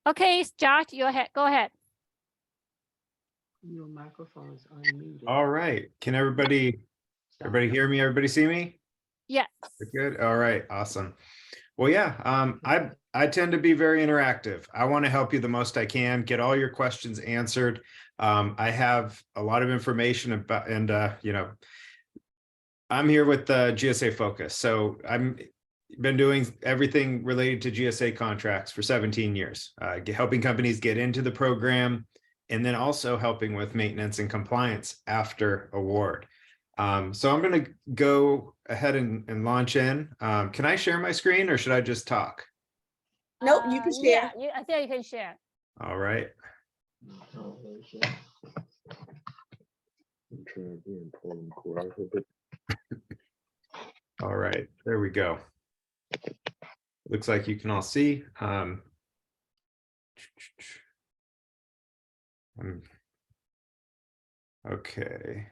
Okay, Josh, go ahead. Your microphone is unmuted. All right. Can everybody hear me? Everybody see me? Yes. We're good. All right. Awesome. Well, yeah. I tend to be very interactive. I want to help you the most I can, get all your questions answered. I have a lot of information about, and I'm here with the GSA Focus. So I'm been doing everything related to GSA contracts for 17 years, helping companies get into the program, and then also helping with maintenance and compliance after award. So I'm going to go ahead and launch in. Can I share my screen or should I just talk? Nope, you can share. Yeah, I think you can share. All right. All right, there we go. Looks like you can all see. Okay.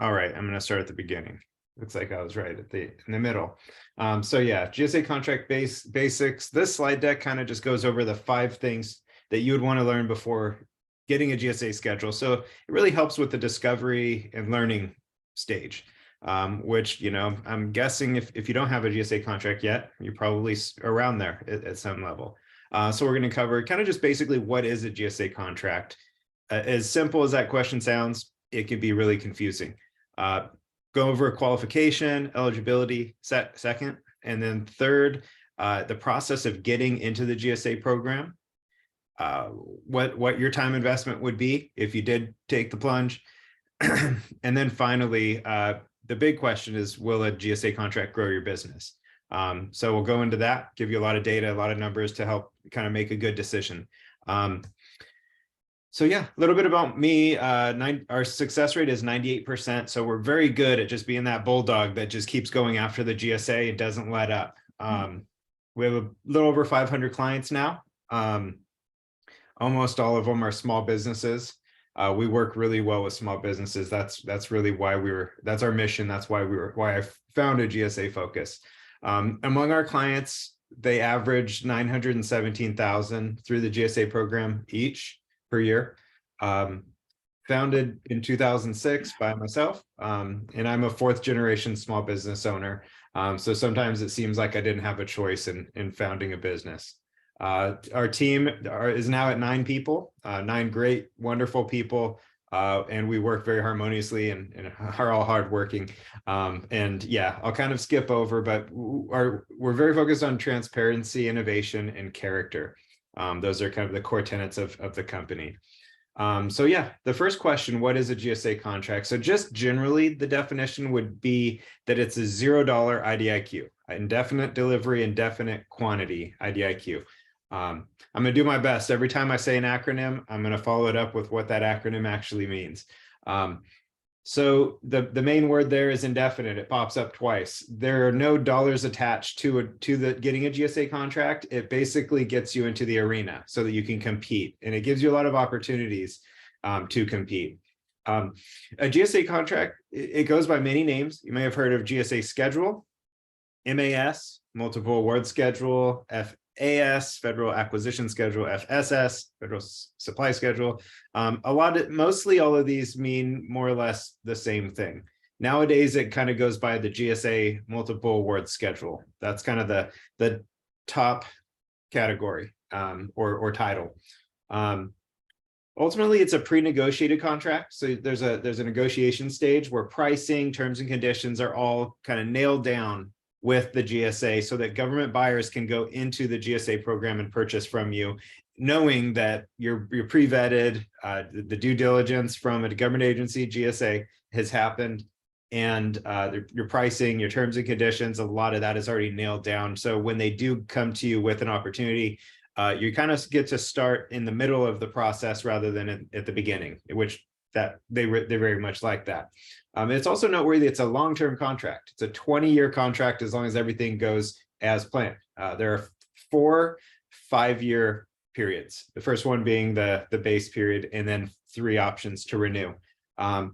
All right, I'm going to start at the beginning. Looks like I was right in the middle. So yeah, GSA contract basics. This slide deck kind of just goes over the 5 things that you would want to learn before getting a GSA schedule. So it really helps with the discovery and learning stage, which, I'm guessing if you don't have a GSA contract yet, you're probably around there at some level. So we're going to cover kind of just basically what is a GSA contract. As simple as that question sounds, it can be really confusing. Go over qualification, eligibility, second, and then third, the process of getting into the GSA program, what your time investment would be if you did take the plunge, and then finally, the big question is, will a GSA contract grow your business? So we'll go into that, give you a lot of data, a lot of numbers to help kind of make a good decision. So yeah, a little bit about me. Our success rate is 98%. So we're very good at just being that bulldog that just keeps going after the GSA and doesn't let up. We have a little over 500 clients now. Almost all of them are small businesses. We work really well with small businesses. That's really why that's our mission. That's why I founded GSA Focus. Among our clients, they average $917,000 through the GSA program each per year. Founded in 2006 by myself, and I'm a 4th generation small business owner. So sometimes it seems like I didn't have a choice in founding a business. Our team is now at 9 people, 9 great, wonderful people, and we work very harmoniously and are all hardworking. And yeah, I'll kind of skip over, but we're very focused on transparency, innovation, and character. Those are kind of the core tenets of the company. So yeah, the first question, what is a GSA contract? So just generally, the definition would be that it's a $0 IDIQ, indefinite delivery, indefinite quantity IDIQ. I'm going to do my best. Every time I say an acronym, I'm going to follow it up with what that acronym actually means. So the main word there is indefinite. It pops up twice. There are no dollars attached to the getting a GSA contract. It basically gets you into the arena so that you can compete, and it gives you a lot of opportunities to compete. A GSA contract, it goes by many names. You may have heard of GSA schedule, MAS, multiple award schedule, FAS, Federal Acquisition Schedule, FSS, Federal Supply Schedule. Mostly all of these mean more or less the same thing. Nowadays, it kind of goes by the GSA Multiple Award Schedule. That's kind of the top category or title. Ultimately, it's a pre-negotiated contract. So there's a negotiation stage where pricing, terms and conditions are all kind of nailed down with the GSA so that government buyers can go into the GSA program and purchase from you, knowing that you're pre-vetted, the due diligence from a government agency, GSA, has happened, and your pricing, your terms and conditions, a lot of that is already nailed down. So when they do come to you with an opportunity, you kind of get to start in the middle of the process rather than at the beginning, which that they very much like that. It's also noteworthy, it's a long-term contract. It's a 20-year contract as long as everything goes as planned. There are 4 5-year periods. The first one being the base period, and then 3 options to renew. I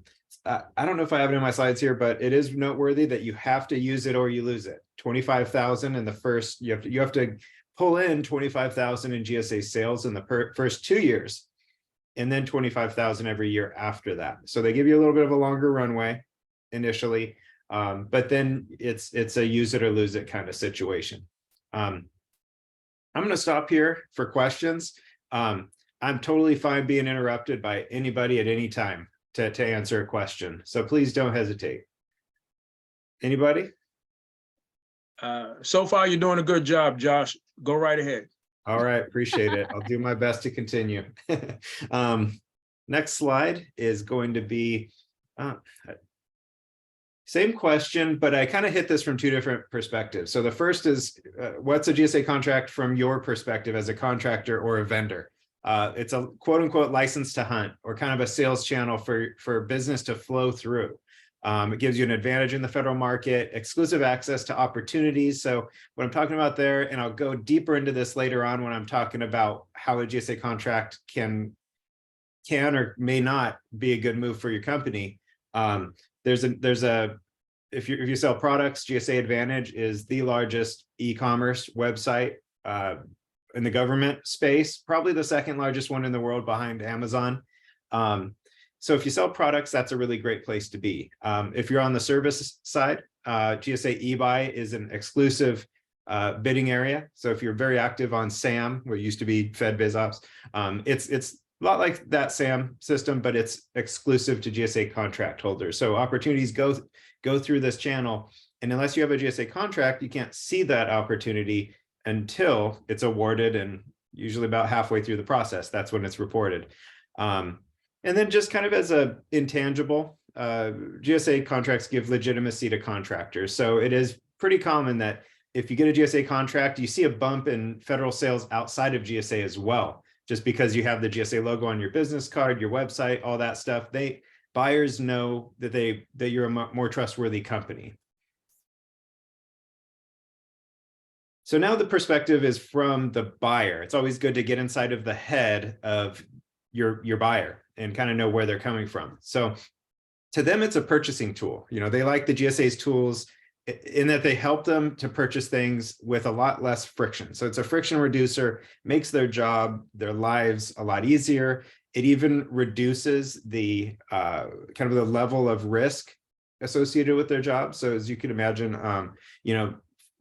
don't know if I have it in my slides here, but it is noteworthy that you have to use it or you lose it. 25,000 in the first, you have to pull in 25,000 in GSA sales in the first 2 years, and then 25,000 every year after that. So they give you a little bit of a longer runway initially, but then it's a use it or lose it kind of situation. I'm going to stop here for questions. I'm totally fine being interrupted by anybody at any time to answer a question. So please don't hesitate. Anybody? So far, you're doing a good job, Josh. Go right ahead. All right, appreciate it. I'll do my best to continue. Next slide is going to be same question, but I kind of hit this from two different perspectives. So the first is, what's a GSA contract from your perspective as a contractor or a vendor? It's a quote unquote license to hunt, or kind of a sales channel for business to flow through. It gives you an advantage in the federal market, exclusive access to opportunities. So what I'm talking about there, and I'll go deeper into this later on when I'm talking about how a GSA contract can or may not be a good move for your company. If you sell products, GSA Advantage is the largest e-commerce website in the government space, probably the second largest one in the world behind Amazon. So if you sell products, that's a really great place to be. If you're on the service side, GSA eBuy is an exclusive bidding area. So if you're very active on SAM, where it used to be Fed Biz Ops, it's a lot like that SAM system, but it's exclusive to GSA contract holders. So opportunities go through this channel, and unless you have a GSA contract, you can't see that opportunity until it's awarded, and usually about halfway through the process, that's when it's reported. And then just kind of as a intangible, GSA contracts give legitimacy to contractors. So it is pretty common that if you get a GSA contract, you see a bump in federal sales outside of GSA as well, just because you have the GSA logo on your business card, your website, all that stuff. Buyers know that you're a more trustworthy company. So now the perspective is from the buyer. It's always good to get inside of the head of your buyer and kind of know where they're coming from. So to them, it's a purchasing tool. They like the GSA's tools in that they help them to purchase things with a lot less friction. So it's a friction reducer, makes their job, their lives a lot easier. It even reduces the kind of the level of risk associated with their job. So as you can imagine,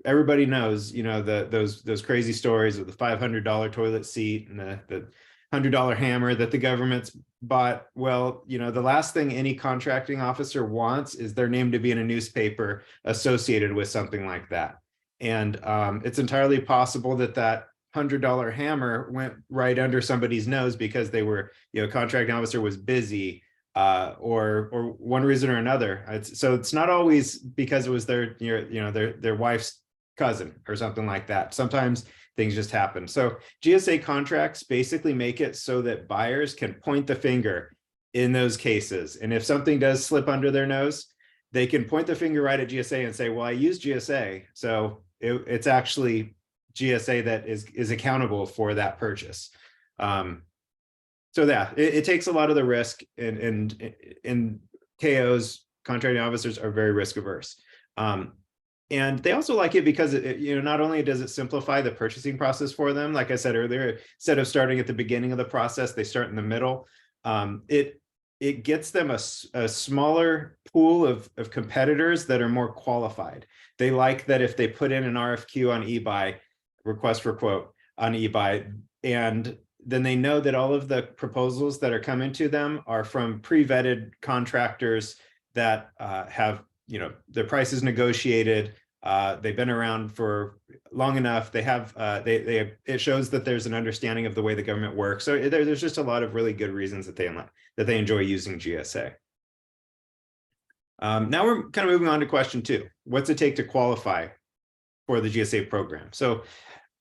everybody knows, those crazy stories of the $500 toilet seat and the $100 hammer that the government's bought. Well, the last thing any contracting officer wants is their name to be in a newspaper associated with something like that. And it's entirely possible that $100 hammer went right under somebody's nose because they were, contracting officer was busy or one reason or another. So it's not always because it was their wife's cousin or something like that. Sometimes things just happen. So GSA contracts basically make it so that buyers can point the finger in those cases. And if something does slip under their nose, they can point the finger right at GSA and say, well, I used GSA. So it's actually GSA that is accountable for that purchase. So yeah, it takes a lot of the risk, and KOs, contracting officers, are very risk averse. And they also like it because not only does it simplify the purchasing process for them, like I said earlier, instead of starting at the beginning of the process, they start in the middle. It gets them a smaller pool of competitors that are more qualified. They like that if they put in an RFQ on eBuy, request for quote on eBuy, and then they know that all of the proposals that are coming to them are from pre-vetted contractors that have their prices negotiated. They've been around for long enough. They have it shows that there's an understanding of the way the government works. So there's just a lot of really good reasons that they enjoy using GSA. Now we're kind of moving on to question 2. What's it take to qualify for the GSA program? So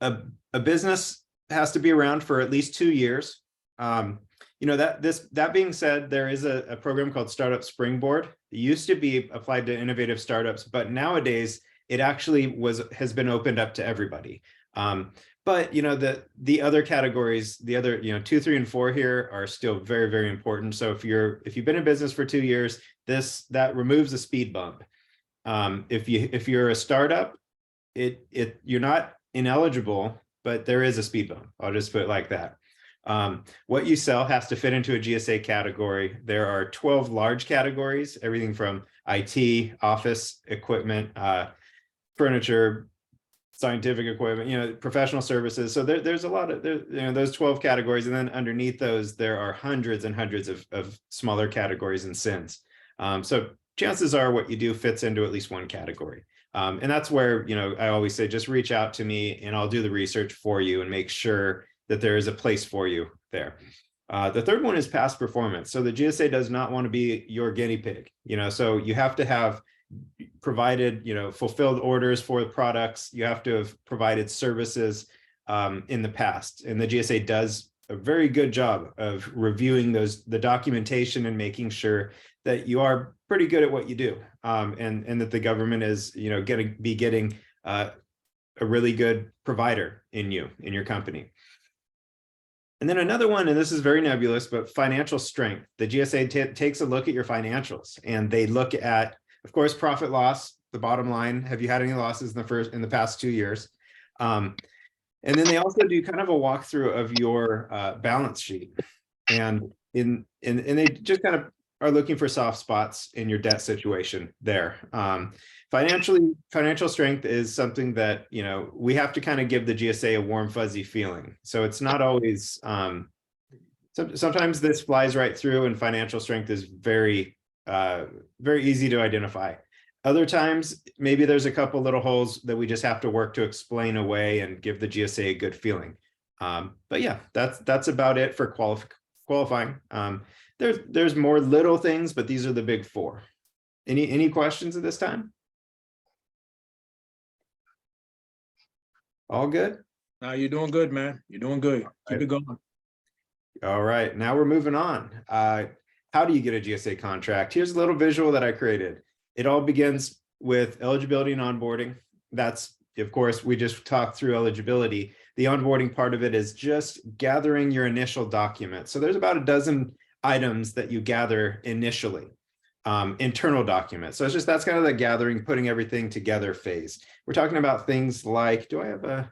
a business has to be around for at least 2 years. That being said, there is a program called Startup Springboard. It used to be applied to innovative startups, but nowadays it actually has been opened up to everybody. But the other categories, the other 2, 3, and 4 here are still very, very important. So if you've been in business for 2 years, that removes a speed bump. If you're a startup, you're not ineligible but there is a speed bump. I'll just put it like that. What you sell has to fit into a GSA category. There are 12 large categories, everything from IT, office equipment, furniture, scientific equipment, professional services. So there's a lot of those 12 categories, and then underneath those there are hundreds and hundreds of smaller categories and SINs. So chances are what you do fits into at least one category. And that's where I always say just reach out to me and I'll do the research for you and make sure that there is a place for you there. The third one is past performance. So the GSA does not want to be your guinea pig. So you have to have provided, fulfilled orders for the products. You have to have provided services in the past. And the GSA does a very good job of reviewing the documentation and making sure that you are pretty good at what you do. And that the government is, getting a really good provider in your company. And then another one, and this is very nebulous, but financial strength. The GSA takes a look at your financials, and they look at, of course, profit loss, the bottom line. Have you had any losses in the past 2 years? And then they also do kind of a walkthrough of your balance sheet, and they just kind of are looking for soft spots in your debt situation there. Financial strength is something that we have to kind of give the GSA a warm fuzzy feeling. So it's not always. Sometimes this flies right through, and financial strength is very easy to identify. Other times, maybe there's a couple little holes that we just have to work to explain away and give the GSA a good feeling. But yeah, that's about it for qualifying. There's more little things, but these are the big four. Any questions at this time? All good? No, you're doing good, man. You're doing good. Keep it going. All right, now we're moving on. How do you get a GSA contract? Here's a little visual that I created. It all begins with eligibility and onboarding. That's, of course, we just talked through eligibility. The onboarding part of it is just gathering your initial documents. So there's about a dozen items that you gather initially, internal documents. So that's kind of the gathering, putting everything together phase. We're talking about things like, do I have a,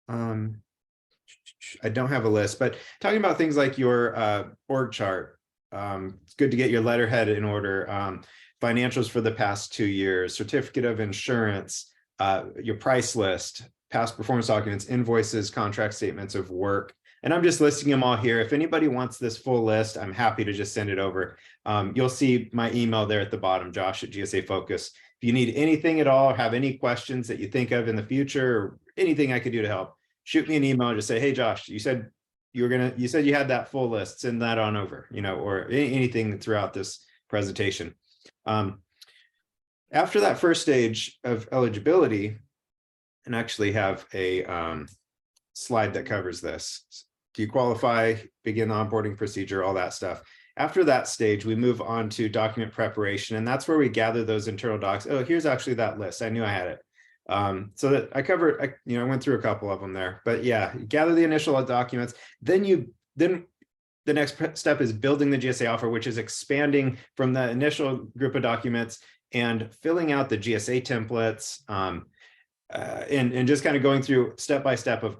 I don't have a list, but talking about things like your org chart. It's good to get your letterhead in order, financials for the past 2 years, certificate of insurance, your price list, past performance documents, invoices, contract statements of work. And I'm just listing them all here. If anybody wants this full list, I'm happy to just send it over. You'll see my email there at the bottom, Josh@GSA Focus. If you need anything at all, have any questions that you think of in the future, or anything I could do to help, shoot me an email and just say, hey, Josh, you said you had that full list, send that on over, or anything throughout this presentation. After that first stage of eligibility, and actually have a slide that covers this. Do you qualify, begin the onboarding procedure, all that stuff. After that stage, we move on to document preparation, and that's where we gather those internal docs. Oh, here's actually that list. I knew I had it. So that I covered, I went through a couple of them there, but yeah, gather the initial documents. Then the next step is building the GSA offer, which is expanding from the initial group of documents and filling out the GSA templates, and just kind of going through step by step of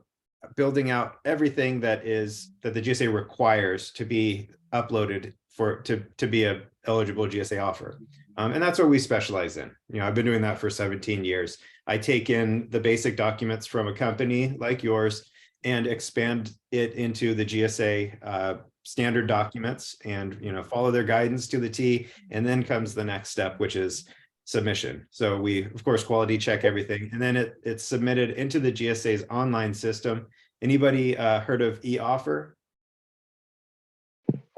building out everything that the GSA requires to be uploaded to be a eligible GSA offer. And that's what we specialize in. I've been doing that for 17 years. I take in the basic documents from a company like yours and expand it into the GSA standard documents and follow their guidance to the T. And then comes the next step, which is submission. So we, of course, quality check everything, and then it's submitted into the GSA's online system. Anybody heard of eOffer?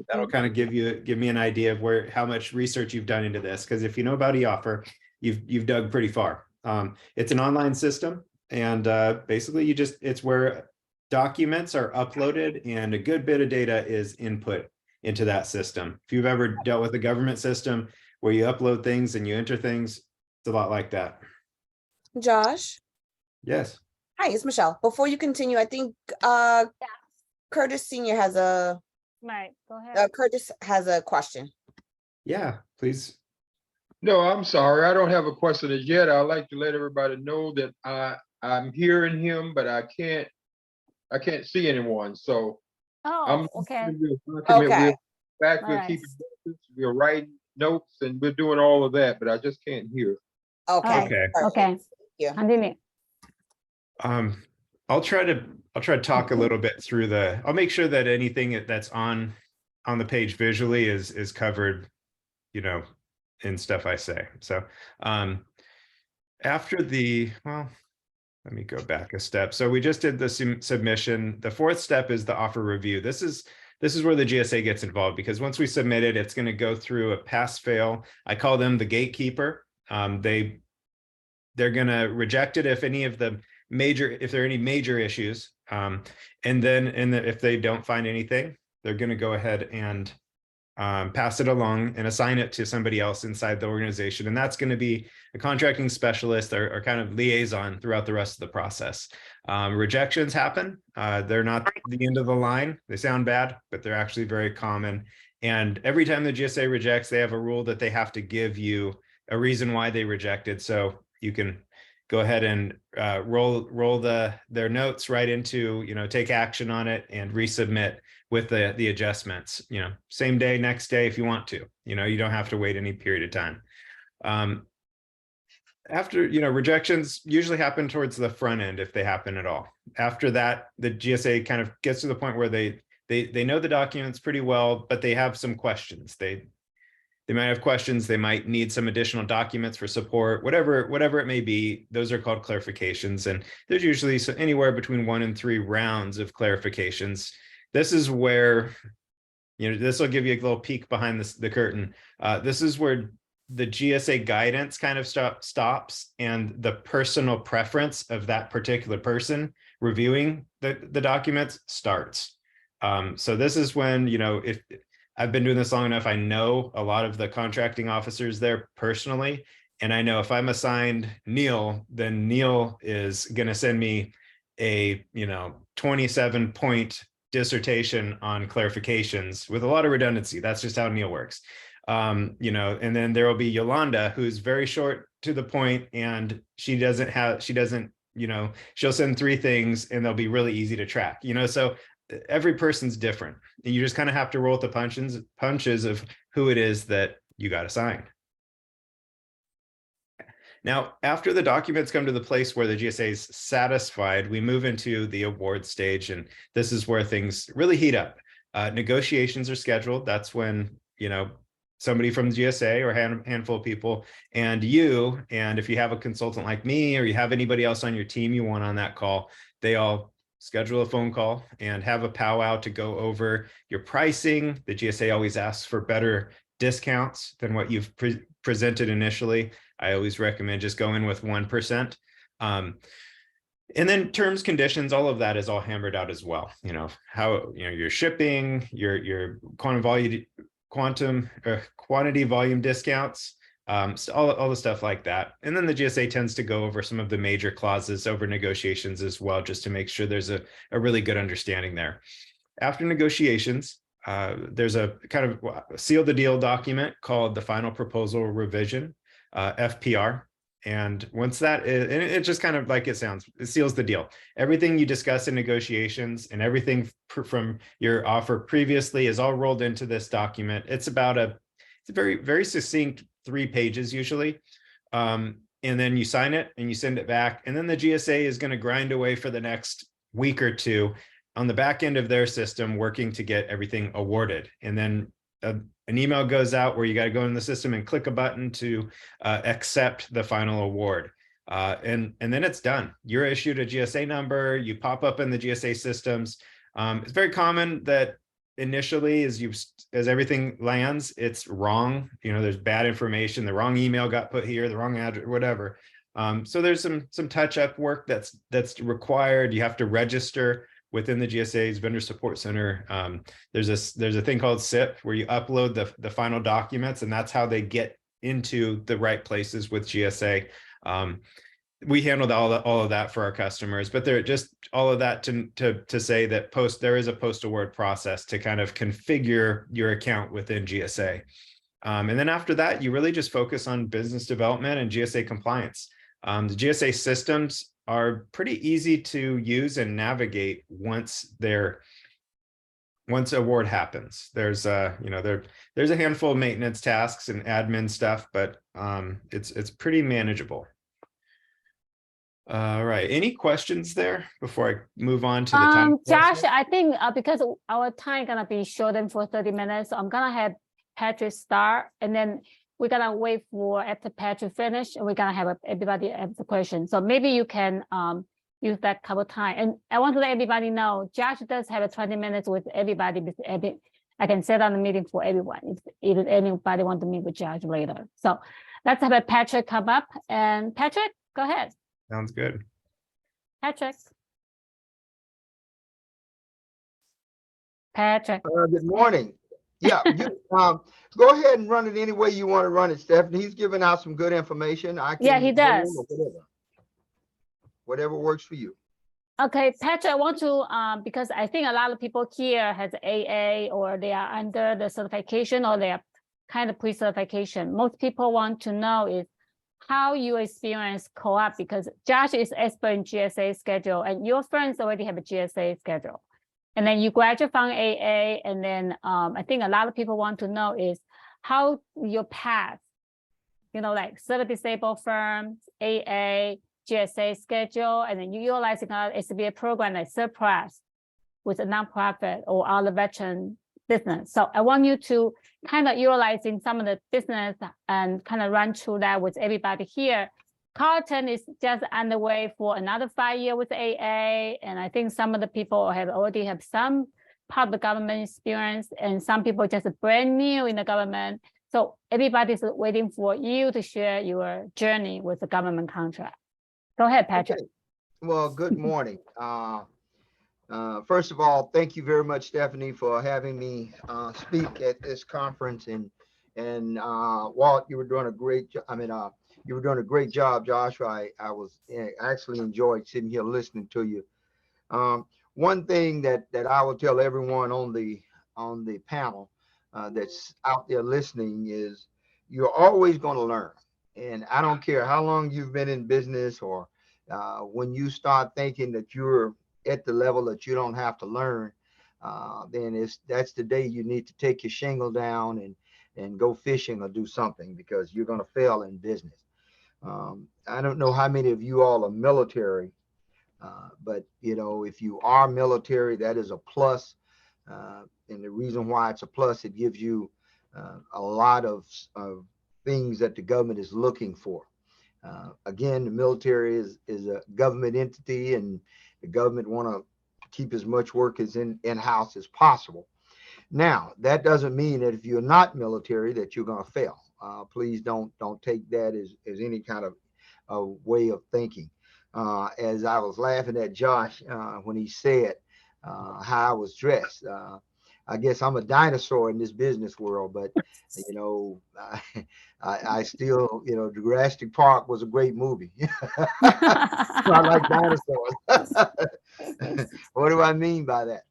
That'll kind of give me an idea of how much research you've done into this, because if you know about eOffer, you've dug pretty far. It's an online system, and basically it's where documents are uploaded and a good bit of data is input into that system. If you've ever dealt with a government system where you upload things and you enter things, it's a lot like that. Josh? Yes. Hi, it's Michelle. Before you continue, I think Curtis Sr. has a Right, go ahead. Curtis has a question. Yeah, please. No, I'm sorry. I don't have a question as yet. I'd like to let everybody know that I'm hearing him, but I can't I can't see anyone, so I'm. Oh, okay. Okay. Back, All we're right. keeping notes, we're writing notes and we're doing all of that, but I just can't hear. Okay. Okay. perfect. Okay. Thank you. Continue. I'll try to talk a little bit through I'll make sure that anything that's on the page visually is covered, you know, in stuff I say. So after well, let me go back a step. So we just did the submission. The fourth step is the offer review. This is where the GSA gets involved, because once we submit it, it's going to go through a pass fail. I call them the gatekeeper. They're going to reject it if there are any major issues. And then if they don't find anything, they're going to go ahead and pass it along and assign it to somebody else inside the organization. And that's going to be a contracting specialist or kind of liaison throughout the rest of the process. Rejections happen. They're not the end of the line. They sound bad, but they're actually very common. And every time the GSA rejects, they have a rule that they have to give you a reason why they rejected. So you can go ahead and roll their notes right into, take action on it and resubmit with the adjustments, same day, next day, if you want to, you don't have to wait any period of time. After, rejections usually happen towards the front end if they happen at all. After that, the GSA kind of gets to the point where they know the documents pretty well, but they have some questions. They might have questions. They might need some additional documents for support, whatever it may be. Those are called clarifications. And there's usually anywhere between 1 and 3 rounds of clarifications. This is where, this will give you a little peek behind the curtain. This is where the GSA guidance kind of stops and the personal preference of that particular person reviewing the documents starts. So this is when, if I've been doing this long enough, I know a lot of the contracting officers there personally. And I know if I'm assigned Neil, then Neil is going to send me a, 27-point dissertation on clarifications with a lot of redundancy. That's just how Neil works. And then there will be Yolanda, who's very short to the point, and she'll send 3 things and they'll be really easy to track, so every person's different. And you just kind of have to roll with the punches of who it is that you got assigned. Now, after the documents come to the place where the GSA is satisfied, we move into the award stage. And this is where things really heat up. Negotiations are scheduled. That's when, somebody from the GSA or a handful of people and if you have a consultant like me, or you have anybody else on your team you want on that call, they all schedule a phone call and have a powwow to go over your pricing. The GSA always asks for better discounts than what you've presented initially. I always recommend just go in with 1%. And then terms, conditions, all of that is all hammered out as well. How, your shipping, your quantity volume discounts, so all the stuff like that. And then the GSA tends to go over some of the major clauses over negotiations as well, just to make sure there's a really good understanding there. After negotiations, there's a kind of seal the deal document called the final proposal revision, FPR. And once that is, and it's just kind of like it sounds, it seals the deal. Everything you discuss in negotiations and everything from your offer previously is all rolled into this document. It's about it's a very, very succinct 3 pages usually. And then you sign it and you send it back. And then the GSA is going to grind away for the next week or 2 on the back end of their system, working to get everything awarded. And then an email goes out where you got to go in the system and click a button to accept the final award. And then it's done. You're issued a GSA number, you pop up in the GSA systems. It's very common that initially as everything lands, it's wrong. There's bad information, the wrong email got put here, the wrong address, whatever. So there's some touch-up work that's required. You have to register within the GSA's vendor support center. There's a thing called SIP where you upload the final documents, and that's how they get into the right places with GSA. We handled all of that for our customers, but they're just all of that to say that there is a post-award process to kind of configure your account within GSA. And then after that, you really just focus on business development and GSA compliance. The GSA systems are pretty easy to use and navigate once award happens. There's there's a handful of maintenance tasks and admin stuff, but it's pretty manageable. All right, any questions there before I move on to the time? Josh, I think because our time gonna be shortened for 30 minutes, so I'm gonna have Patrick start, and then we're gonna wait for after Patrick finish, and we're gonna have everybody ask the question. So maybe you can use that couple time. And I want to let everybody know, Josh does have a 20 minutes with everybody. I can set on the meeting for everyone if anybody want to meet with Josh later. So let's have a Patrick come up. And Patrick, go ahead. Sounds good. Patrick. Patrick. Good morning. Yeah, go ahead and run it any way you want to run it, Stephanie. He's giving out some good information. Yeah, he does. Whatever works for you. Okay, Patrick, I want to, because I think a lot of people here has AA or they are under the certification or they are kind of pre-certification. Most people want to know is how you experience co-op, because Josh is expert in GSA schedule and your friends already have a GSA schedule. And then you graduate from AA, and then I think a lot of people want to know is how your path, like service disabled firms, AA, GSA schedule, and then you utilizing our SBA program like Surplus with a nonprofit or other veteran business. So I want you to kind of utilizing some of the business and kind of run through that with everybody here. Carlton is just underway for another 5 years with AA, and I think some of the people already have some public government experience, and some people just brand new in the government. So everybody's waiting for you to share your journey with the government contract. Go ahead, Patrick. Okay. Well, good morning. First of all, thank you very much, Stephanie, for having me speak at this conference. And Walt, you were doing a great job. You were doing a great job, Josh. I actually enjoyed sitting here listening to you. One thing that I will tell everyone on the panel that's out there listening is you're always going to learn. And I don't care how long you've been in business or when you start thinking that you're at the level that you don't have to learn, then that's the day you need to take your shingle down and go fishing or do something, because you're going to fail in business. I don't know how many of you all are military, but if you are military, that is a plus. And the reason why it's a plus, it gives you a lot of things that the government is looking for. Again, the military is a government entity, and the government want to keep as much work as in-house as possible. Now, that doesn't mean that if you're not military that you're going to fail. Please don't take that as any kind of way of thinking. As I was laughing at Josh when he said how I was dressed. I guess I'm a dinosaur in this business world, but I still, Jurassic Park was a great movie. I like dinosaurs. What do I mean by that?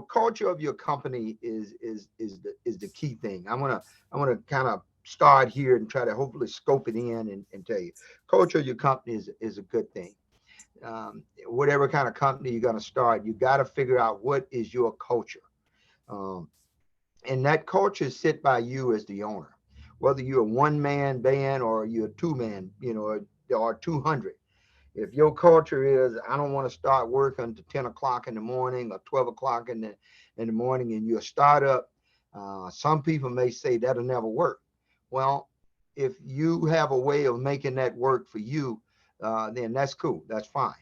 Culture of your company is the key thing. I'm gonna kind of start here and try to hopefully scope it in and tell you, culture of your company is a good thing. Whatever kind of company you're going to start, you got to figure out what is your culture. And that culture is set by you as the owner, whether you're a one-man band or you're a two-man, or 200. If your culture is, I don't want to start work until 10 o'clock in the morning or 12 o'clock in the morning, and you're a startup, some people may say that'll never work. Well, if you have a way of making that work for you, then that's cool. That's fine.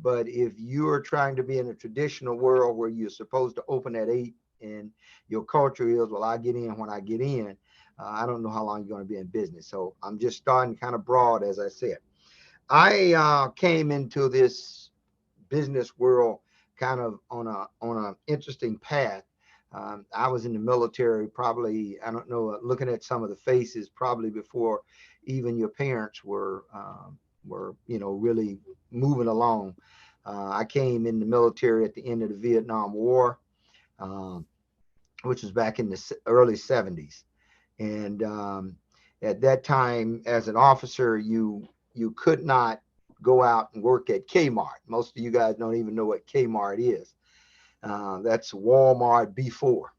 But if you're trying to be in a traditional world where you're supposed to open at 8 and your culture is, well, I get in when I get in, I don't know how long you're going to be in business. So I'm just starting kind of broad, as I said. I came into this business world kind of on an interesting path. I was in the military probably, I don't know, looking at some of the faces, probably before even your parents were really moving along. I came in the military at the end of the Vietnam War, which was back in the early 70s. And at that time, as an officer, you could not go out and work at Kmart. Most of you guys don't even know what Kmart is. That's Walmart before.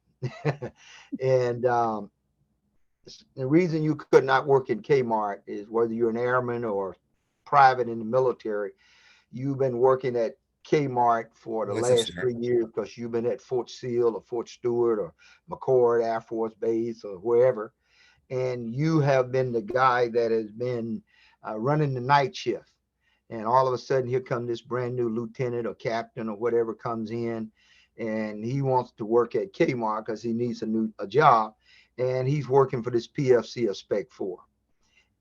And the reason you could not work in Kmart is whether you're an airman or private in the military, you've been working at Kmart for the What's up, last sir? 3 years because you've been at Fort Sill or Fort Stewart or McCord Air Force Base or wherever. And you have been the guy that has been running the night shift. And all of a sudden, here comes this brand new lieutenant or captain or whatever comes in, and he wants to work at Kmart because he needs a job, and he's working for this PFC or Spec 4.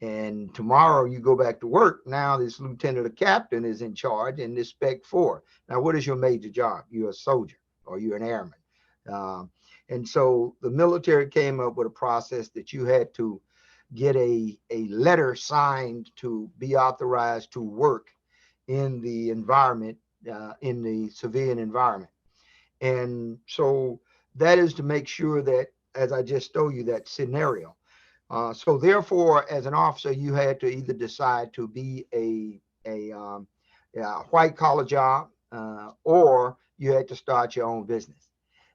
And tomorrow you go back to work. Now this lieutenant or captain is in charge in this Spec 4. Now, what is your major job? You're a soldier or you're an airman. And so the military came up with a process that you had to get a letter signed to be authorized to work in the environment, in the civilian environment. And so that is to make sure that, as I just told you, that scenario. So therefore, as an officer, you had to either decide to be a white collar job, or you had to start your own business.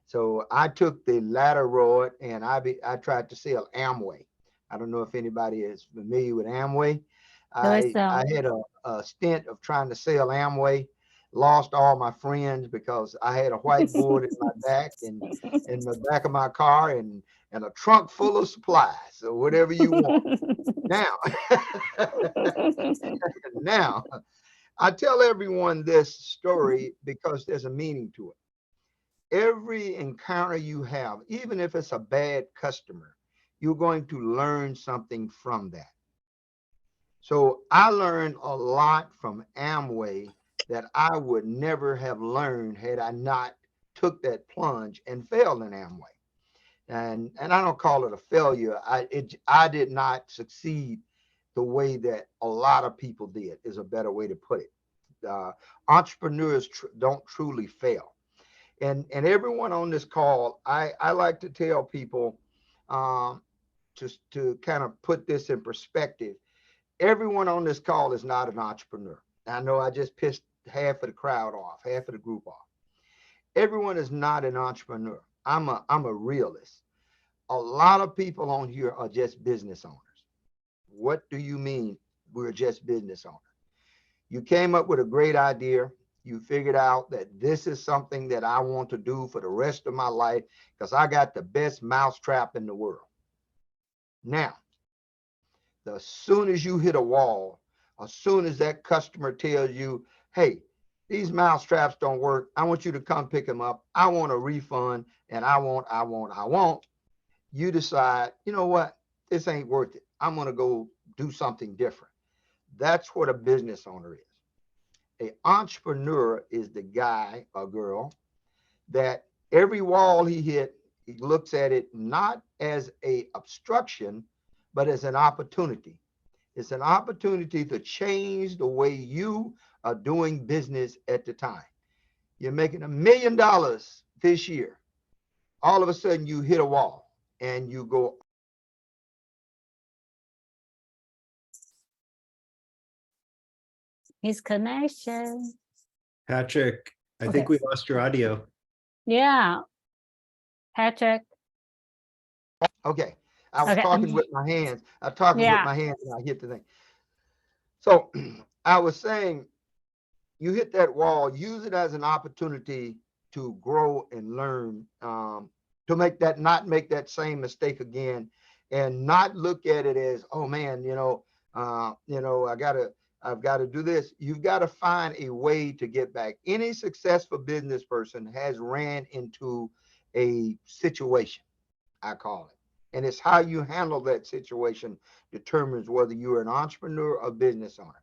So I took the latter road, and I tried to sell Amway. I don't know if anybody is familiar with Amway. I had a stint of trying to sell Amway, lost all my friends because I had a whiteboard in my back and in the back of my car and a trunk full of supplies. So whatever you want. Now, now I tell everyone this story because there's a meaning to it. Every encounter you have, even if it's a bad customer, you're going to learn something from that. So I learned a lot from Amway that I would never have learned had I not took that plunge and failed in Amway. And I don't call it a failure. I did not succeed the way that a lot of people did, is a better way to put it. Entrepreneurs don't truly fail. And everyone on this call, I like to tell people, just to kind of put this in perspective, everyone on this call is not an entrepreneur. I know I just pissed half of the crowd off, half of the group off. Everyone is not an entrepreneur. I'm a realist. A lot of people on here are just business owners. What do you mean we're just business owners? You came up with a great idea. You figured out that this is something that I want to do for the rest of my life because I got the best mousetrap in the world. Now, as soon as you hit a wall, as soon as that customer tells you, hey, these mousetraps don't work, I want you to come pick them up. I want a refund, and I want. You decide, you know what? This ain't worth it. I'm going to go do something different. That's what a business owner is. An entrepreneur is the guy or girl that every wall he hit, he looks at it not as an obstruction, but as an opportunity. It's an opportunity to change the way you are doing business at the time. You're making $1 million this year. All of a sudden you hit a wall and you go. His connection. Patrick, I Okay. think we lost your audio. Yeah. Patrick. Okay. I was Okay. talking with my hands. I talking with Yeah. my hands and I hit the thing. So I was saying, you hit that wall, use it as an opportunity to grow and learn, to not make that same mistake again, and not look at it as, oh man, I've got to do this. You've got to find a way to get back. Any successful business person has ran into a situation, I call it. And it's how you handle that situation determines whether you're an entrepreneur or business owner.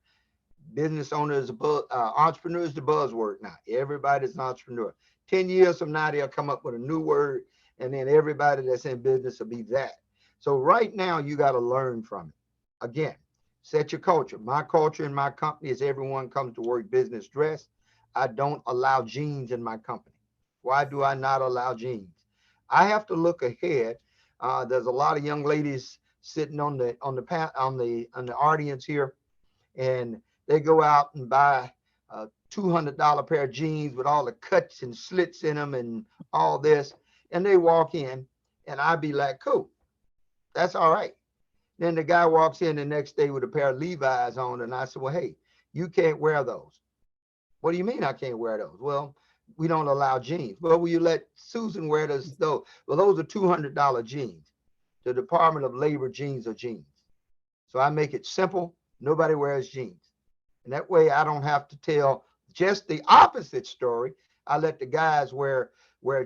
Business owner is entrepreneur is the buzzword now. Everybody's an entrepreneur. 10 years from now, they'll come up with a new word, and then everybody that's in business will be that. So right now, you got to learn from it. Again, set your culture. My culture in my company is everyone comes to work business dressed. I don't allow jeans in my company. Why do I not allow jeans? I have to look ahead. There's a lot of young ladies sitting on the audience here, and They go out and buy a $200 pair of jeans with all the cuts and slits in them and all this. And they walk in and I'd be like, cool, that's all right. Then the guy walks in the next day with a pair of Levi's on, and I said, well, hey, you can't wear those. What do you mean I can't wear those? Well, we don't allow jeans. Well, will you let Susan wear those? Well, those are $200 jeans. The Department of Labor jeans are jeans. So I make it simple. Nobody wears jeans. And that way I don't have to tell just the opposite story. I let the guys wear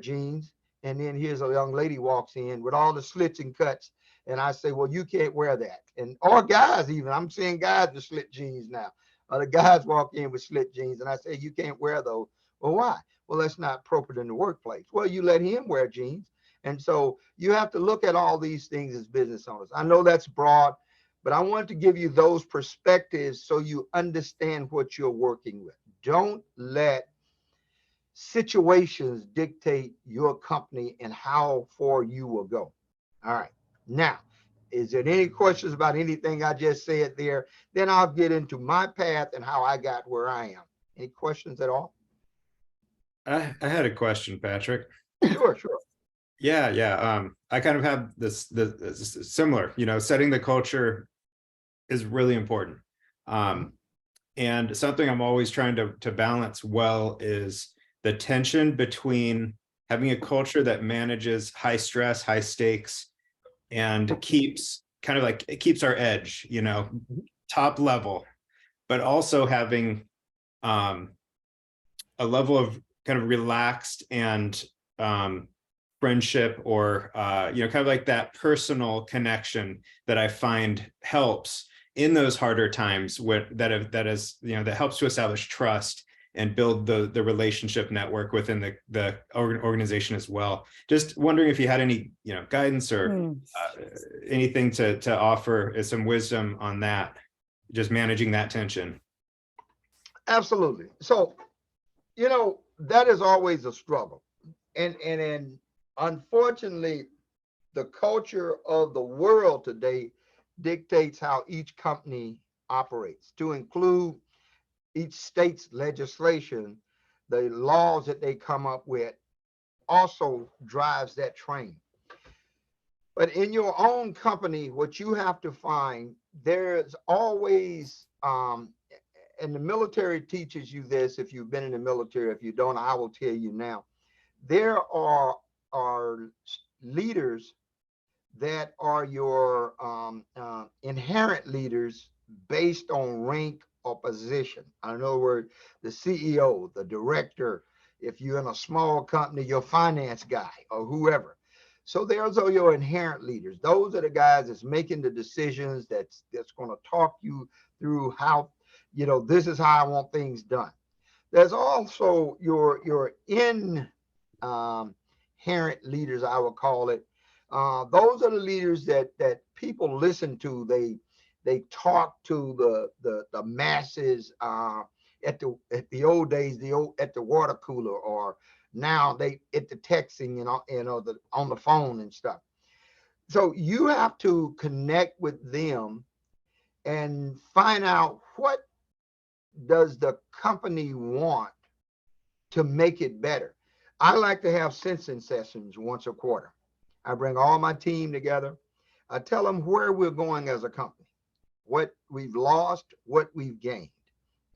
jeans. And then here's a young lady walks in with all the slits and cuts. And I say, well, you can't wear that. And or guys even, I'm seeing guys with slit jeans now. The guys walk in with slit jeans and I say, you can't wear those. Well, why? Well, that's not appropriate in the workplace. Well, you let him wear jeans. And so you have to look at all these things as business owners. I know that's broad, but I want to give you those perspectives so you understand what you're working with. Don't let situations dictate your company and how far you will go. All right. Now, is there any questions about anything I just said there? Then I'll get into my path and how I got where I am. Any questions at all? I had a question, Patrick. Sure, sure. Yeah. I kind of have this similar, setting the culture is really important. And something I'm always trying to balance well is the tension between having a culture that manages high stress, high stakes, and keeps it keeps our edge, top level, but also having a level of kind of relaxed and friendship or kind of like that personal connection that I find helps in those harder times that helps to establish trust and build the relationship network within the organization as well. Just wondering if you had any guidance or anything to offer as some wisdom on that, just managing that tension. Absolutely. So, that is always a struggle. And unfortunately, the culture of the world today dictates how each company operates, to include each state's legislation. The laws that they come up with also drives that train. But in your own company, what you have to find, there's always, and the military teaches you this if you've been in the military. If you don't, I will tell you now. There are leaders that are your inherent leaders based on rank or position. In other words, the CEO, the director, if you're in a small company, your finance guy or whoever. So those are your inherent leaders. Those are the guys that's making the decisions, that's going to talk you through how, this is how I want things done. There's also your inherent leaders, I would call it. Those are the leaders that people listen to. They talk to the masses at the old days, at the water cooler, or now they at the texting and on the phone and stuff. So you have to connect with them and find out what does the company want to make it better. I like to have sensing sessions once a quarter. I bring all my team together. I tell them where we're going as a company, what we've lost, what we've gained.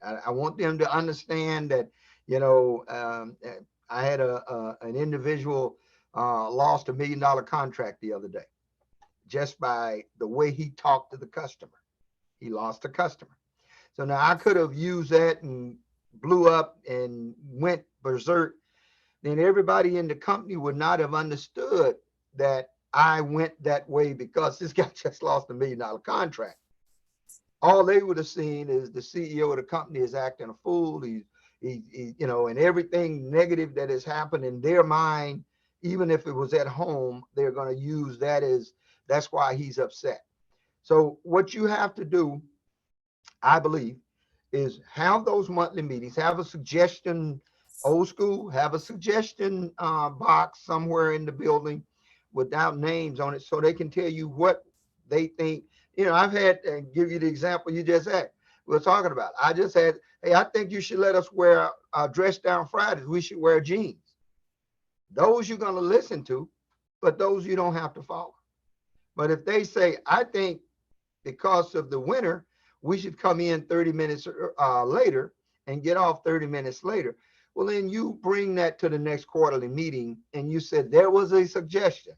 I want them to understand that, I had an individual lost $1 million contract the other day just by the way he talked to the customer. He lost a customer. So now I could have used that and blew up and went berserk. Then everybody in the company would not have understood that I went that way because this guy just lost $1 million contract. All they would have seen is the CEO of the company is acting a fool. He and everything negative that has happened in their mind, even if it was at home, they're going to use that as that's why he's upset. So what you have to do, I believe, is have those monthly meetings, have a suggestion, old school, have a suggestion box somewhere in the building without names on it so they can tell you what they think. I've had, and give you the example you just had, we're talking about. I just had, hey, I think you should let us wear dress down Fridays. We should wear jeans. Those you're going to listen to, but those you don't have to follow. But if they say, I think because of the winter, we should come in 30 minutes later and get off 30 minutes later. Well, then you bring that to the next quarterly meeting and you said there was a suggestion.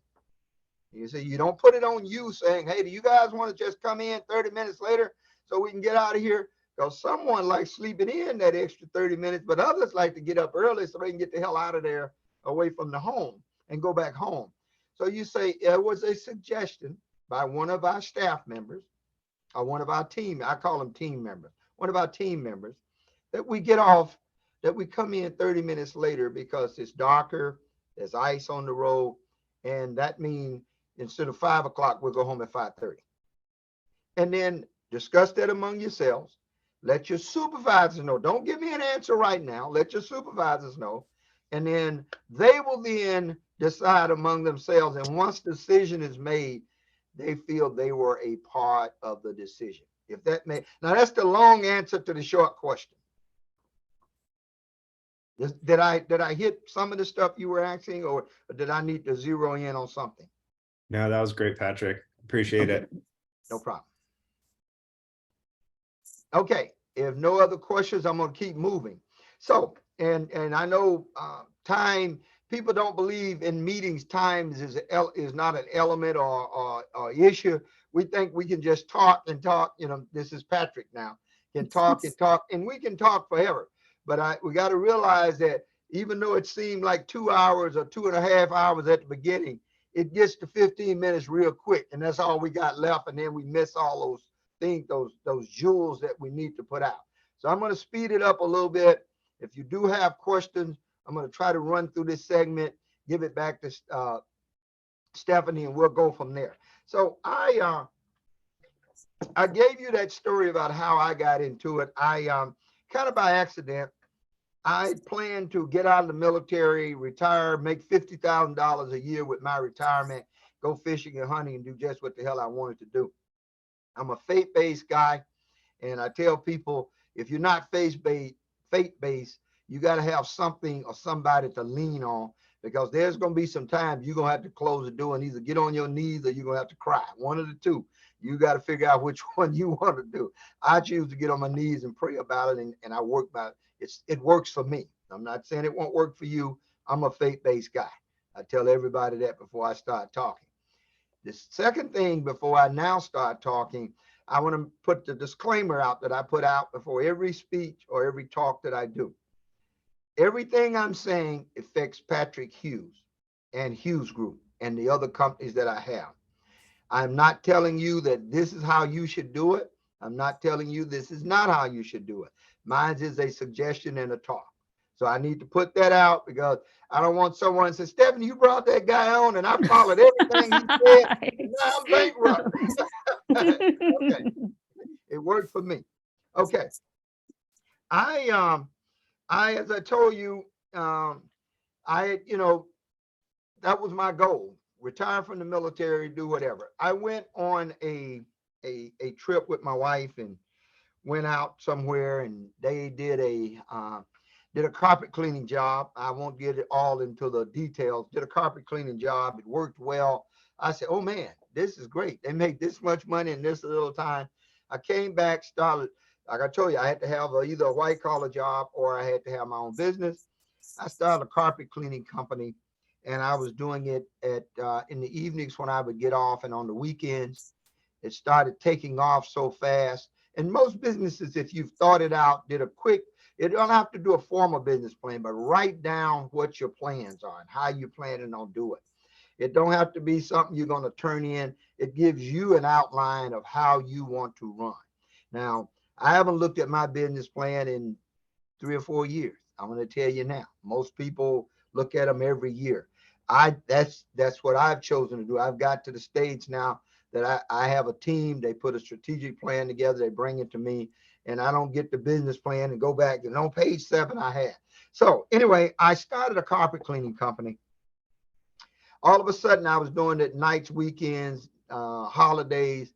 You say you don't put it on you saying, hey, do you guys want to just come in 30 minutes later so we can get out of here? Because someone likes sleeping in that extra 30 minutes, but others like to get up early so they can get the hell out of there away from the home and go back home. So you say it was a suggestion by one of our staff members or one of our team, I call them team members, one of our team members, that we get off, that we come in 30 minutes later because it's darker, there's ice on the road, and that means instead of 5 o'clock, we'll go home at 5:30. And then discuss that among yourselves. Let your supervisors know. Don't give me an answer right now. Let your supervisors know. And then they will then decide among themselves. And once decision is made, they feel they were a part of the decision. If that may, now that's the long answer to the short question. Did I hit some of the stuff you were asking, or did I need to zero in on something? No, that was great, Patrick. Appreciate it. No problem. Okay, if no other questions, I'm gonna keep moving. So, and I know time, people don't believe in meetings, times is not an element or issue. We think we can just talk and talk, you know, this is Patrick now, can talk and talk, and we can talk forever. But we got to realize that even though it seemed like 2 hours or 2.5 hours at the beginning, it gets to 15 minutes real quick, and that's all we got left. And then we miss all those things, those jewels that we need to put out. So I'm going to speed it up a little bit. If you do have questions, I'm going to try to run through this segment, give it back to Stephanie, and we'll go from there. So I gave you that story about how I got into it. I kind of by accident, I planned to get out of the military, retire, make $50,000 a year with my retirement, go fishing and hunting and do just what the hell I wanted to do. I'm a faith-based guy, and I tell people, if you're not faith-based, you got to have something or somebody to lean on, because there's going to be some times you're going to have to close the door and either get on your knees or you're going to have to cry. One of the two. You got to figure out which one you want to do. I choose to get on my knees and pray about it, and I work by it. It works for me. I'm not saying it won't work for you. I'm a faith-based guy. I tell everybody that before I start talking. The second thing before I now start talking, I want to put the disclaimer out that I put out before every speech or every talk that I do. Everything I'm saying affects Patrick Hughes and Hughes Group and the other companies that I have. I'm not telling you that this is how you should do it. I'm not telling you this is not how you should do it. Mine is a suggestion and a talk. So I need to put that out, because I don't want someone to say, Stephanie, you brought that guy on and I followed everything he said. And now I'm bankrupt. Okay. It worked for me. Okay. I as I told you, that was my goal. Retire from the military, do whatever. I went on a trip with my wife and went out somewhere, and they did a carpet cleaning job. I won't get it all into the details. Did a carpet cleaning job. It worked well. I said, oh man, this is great. They make this much money in this little time. I came back, started, like I told you, I had to have either a white collar job or I had to have my own business. I started a carpet cleaning company. And I was doing it in the evenings when I would get off, and on the weekends. It started taking off so fast. And most businesses, if you've thought it out, you don't have to do a formal business plan, but write down what your plans are and how you're planning on doing it. It don't have to be something you're going to turn in. It gives you an outline of how you want to run. Now, I haven't looked at my business plan in 3 or 4 years. I'm going to tell you now. Most people look at them every year. That's what I've chosen to do. I've got to the stage now that I have a team. They put a strategic plan together. They bring it to me, and I don't get the business plan and go back. And on page 7, I had. So anyway, I started a carpet cleaning company. All of a sudden, I was doing it nights, weekends, holidays.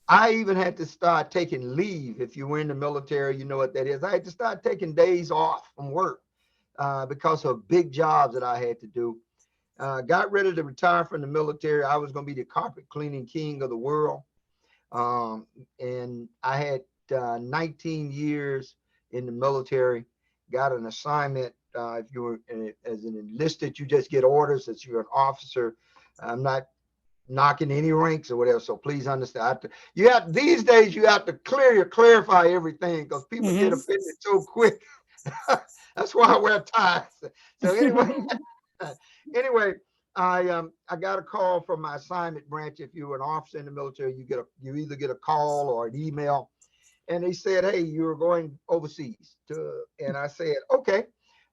I even had to start taking leave. If you were in the military, you know what that is. I had to start taking days off from work because of big jobs that I had to do. Got ready to retire from the military. I was going to be the carpet cleaning king of the world. And I had 19 years in the military, got an assignment. If you were as an enlisted, you just get orders that you're an officer. I'm not knocking any ranks or whatever. So please understand. You have these days you have to clarify everything because people get offended so quick. That's why I wear ties. So anyway, anyway, I got a call from my assignment branch. If you were an officer in the military, you either get a call or an email, and they said, "Hey, you're going overseas." And I said, "Okay."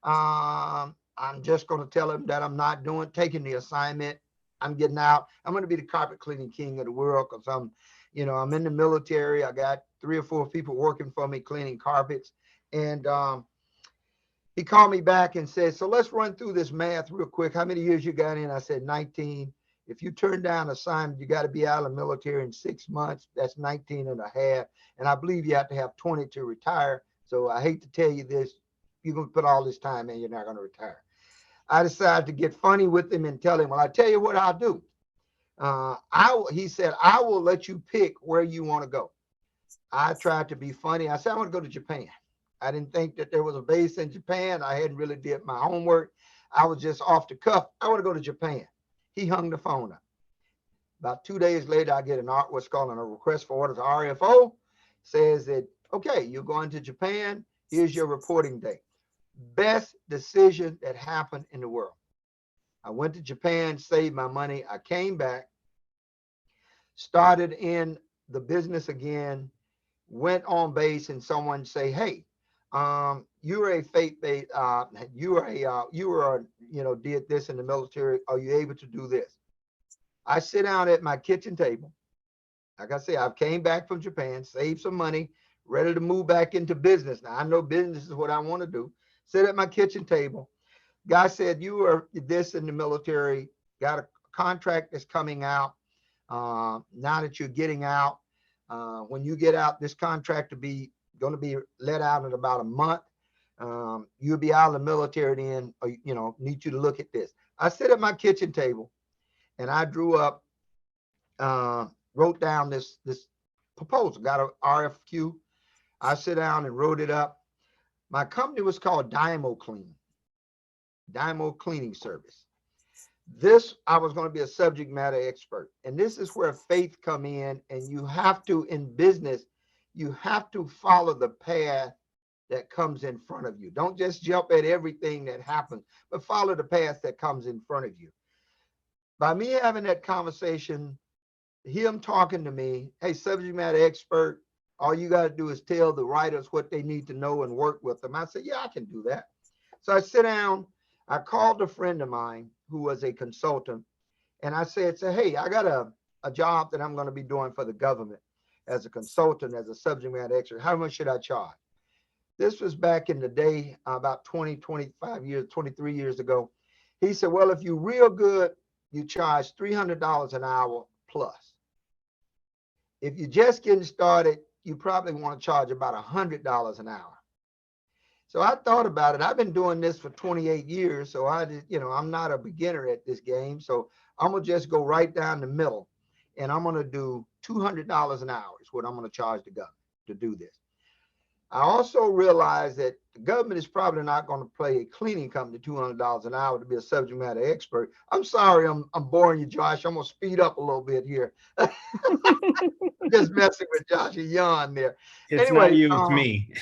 I'm just going to tell them that I'm not taking the assignment. I'm getting out. I'm going to be the carpet cleaning king of the world because I'm in the military. I got 3 or 4 people working for me cleaning carpets. And he called me back and said, "So let's run through this math real quick. How many years you got in?" I said, 19. If you turn down assignment, you got to be out of the military in 6 months. That's 19 and a half. And I believe you have to have 20 to retire. So I hate to tell you this. You're going to put all this time in, you're not going to retire. I decided to get funny with him and tell him, "Well, I tell you what I'll do. He said, "I will let you pick where you want to go." I tried to be funny. I said, "I want to go to Japan." I didn't think that there was a base in Japan. I hadn't really did my homework. I was just off the cuff. "I want to go to Japan." He hung the phone up. About 2 days later, I get what's called a request for orders, RFO, says that, "Okay, you're going to Japan. Here's your reporting date." Best decision that happened in the world. I went to Japan, saved my money. I came back, started in the business again, went on base, and someone say, "Hey, you're a faith-based, did this in the military. Are you able to do this?" I sit down at my kitchen table. Like I say, I came back from Japan, saved some money, ready to move back into business. Now I know business is what I want to do. Sit at my kitchen table. Guy said, "You are this in the military, got a contract that's coming out. Now that you're getting out, when you get out, this contract going to be let out in about a month. You'll be out of the military then, need you to look at this." I sit at my kitchen table and I drew up, wrote down this proposal, got an RFQ. I sit down and wrote it up. My company was called Dymo Cleaning Service. This, I was going to be a subject matter expert. And this is where faith come in. And you have to, in business, you have to follow the path that comes in front of you. Don't just jump at everything that happens, but follow the path that comes in front of you. By me having that conversation, him talking to me, "Hey, subject matter expert, all you got to do is tell the writers what they need to know and work with them." I said, "Yeah, I can do that." So I sit down, I called a friend of mine who was a consultant, and I said, "Hey, I got a job that I'm going to be doing for the government as a consultant, as a subject matter expert. How much should I charge?" This was back in the day, about 20, 25 years, 23 years ago. He said, "Well, if you're real good, you charge $300 an hour plus. If you're just getting started, you probably want to charge about $100 an hour." So I thought about it. I've been doing this for 28 years. So I'm not a beginner at this game. So I'm going to just go right down the middle and I'm going to do $200 an hour is what I'm going to charge the government to do this. I also realized that the government is probably not going to pay a cleaning company $200 an hour to be a subject matter expert. I'm sorry, I'm boring you, Josh. I'm going to speed up a little bit here. Just messing with Josh, you yawn there. It's Anyway, not you, it's me.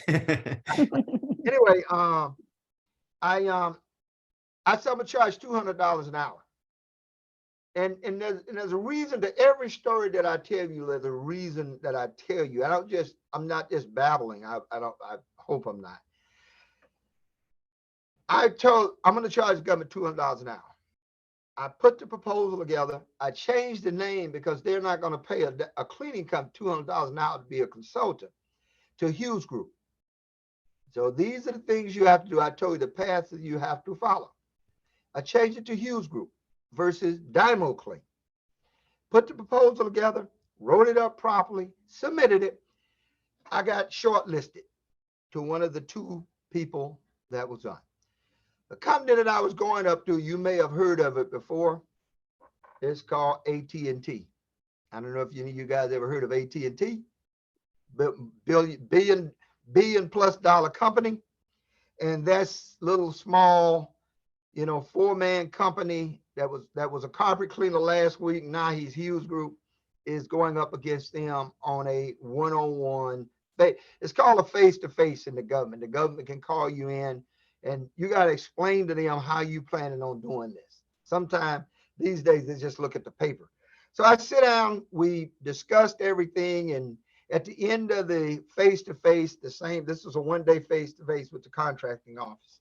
Anyway, I said I'm gonna charge $200 an hour. And there's a reason to every story that I tell you. There's a reason that I tell you. I'm not just babbling. I hope I'm not. I'm going to charge the government $200 an hour. I put the proposal together. I changed the name because they're not going to pay a cleaning company $200 an hour to be a consultant, to Hughes Group. So these are the things you have to do. I told you the path that you have to follow. I changed it to Hughes Group versus Dymo Clean. Put the proposal together, wrote it up properly, submitted it. I got shortlisted to one of the 2 people that was on. The company that I was going up to, you may have heard of it before. It's called AT&T. I don't know if you guys ever heard of AT&T, but billion plus dollar company. And that's little small, 4-man company that was a carpet cleaner last week. Now he's Hughes Group is going up against them on a one-on-one. It's called a face-to-face in the government. The government can call you in and you got to explain to them how you planning on doing this. Sometimes these days they just look at the paper. So I sit down, we discussed everything, and at the end of the face-to-face, this was a 1-day face-to-face with the contracting office.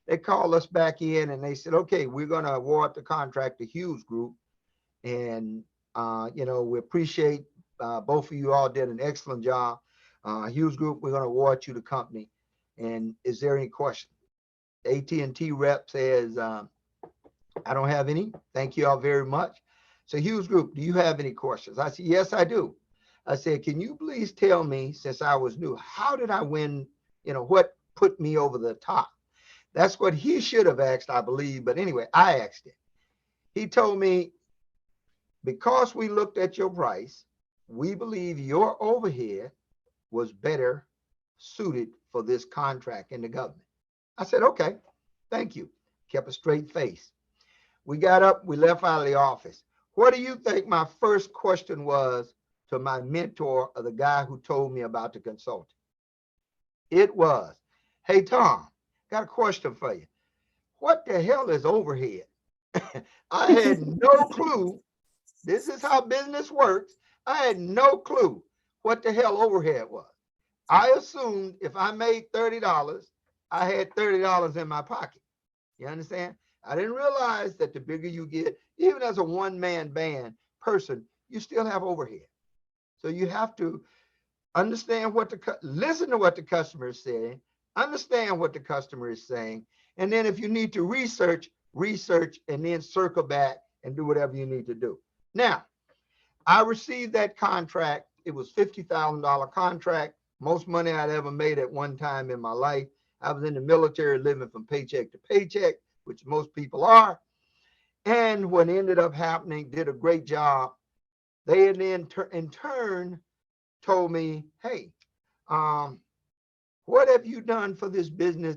They called us back in and they said, okay, we're going to award the contract to Hughes Group. And, we appreciate both of you all did an excellent job. Hughes Group, we're going to award you the company. And is there any question? AT&T rep says, I don't have any. Thank you all very much. So Hughes Group, do you have any questions? I said, yes, I do. I said, can you please tell me, since I was new, how did I win? What put me over the top? That's what he should have asked, I believe. But anyway, I asked it. He told me, because we looked at your price, we believe your overhead was better suited for this contract in the government. I said, okay, thank you. Kept a straight face. We got up, we left out of the office. What do you think my first question was to my mentor, or the guy who told me about the consulting? It was, hey, Tom, got a question for you. What the hell is overhead? I had no clue. This is how business works. I had no clue what the hell overhead was. I assumed if I made $30, I had $30 in my pocket. You understand? I didn't realize that the bigger you get, even as a 1-man band person, you still have overhead. So you have to understand listen to what the customer is saying, understand what the customer is saying. And then if you need to research, and then circle back and do whatever you need to do. Now, I received that contract. It was $50,000 contract, most money I'd ever made at one time in my life. I was in the military living from paycheck to paycheck, which most people are. And what ended up happening, did a great job. They then in turn told me, hey, what have you done for this business?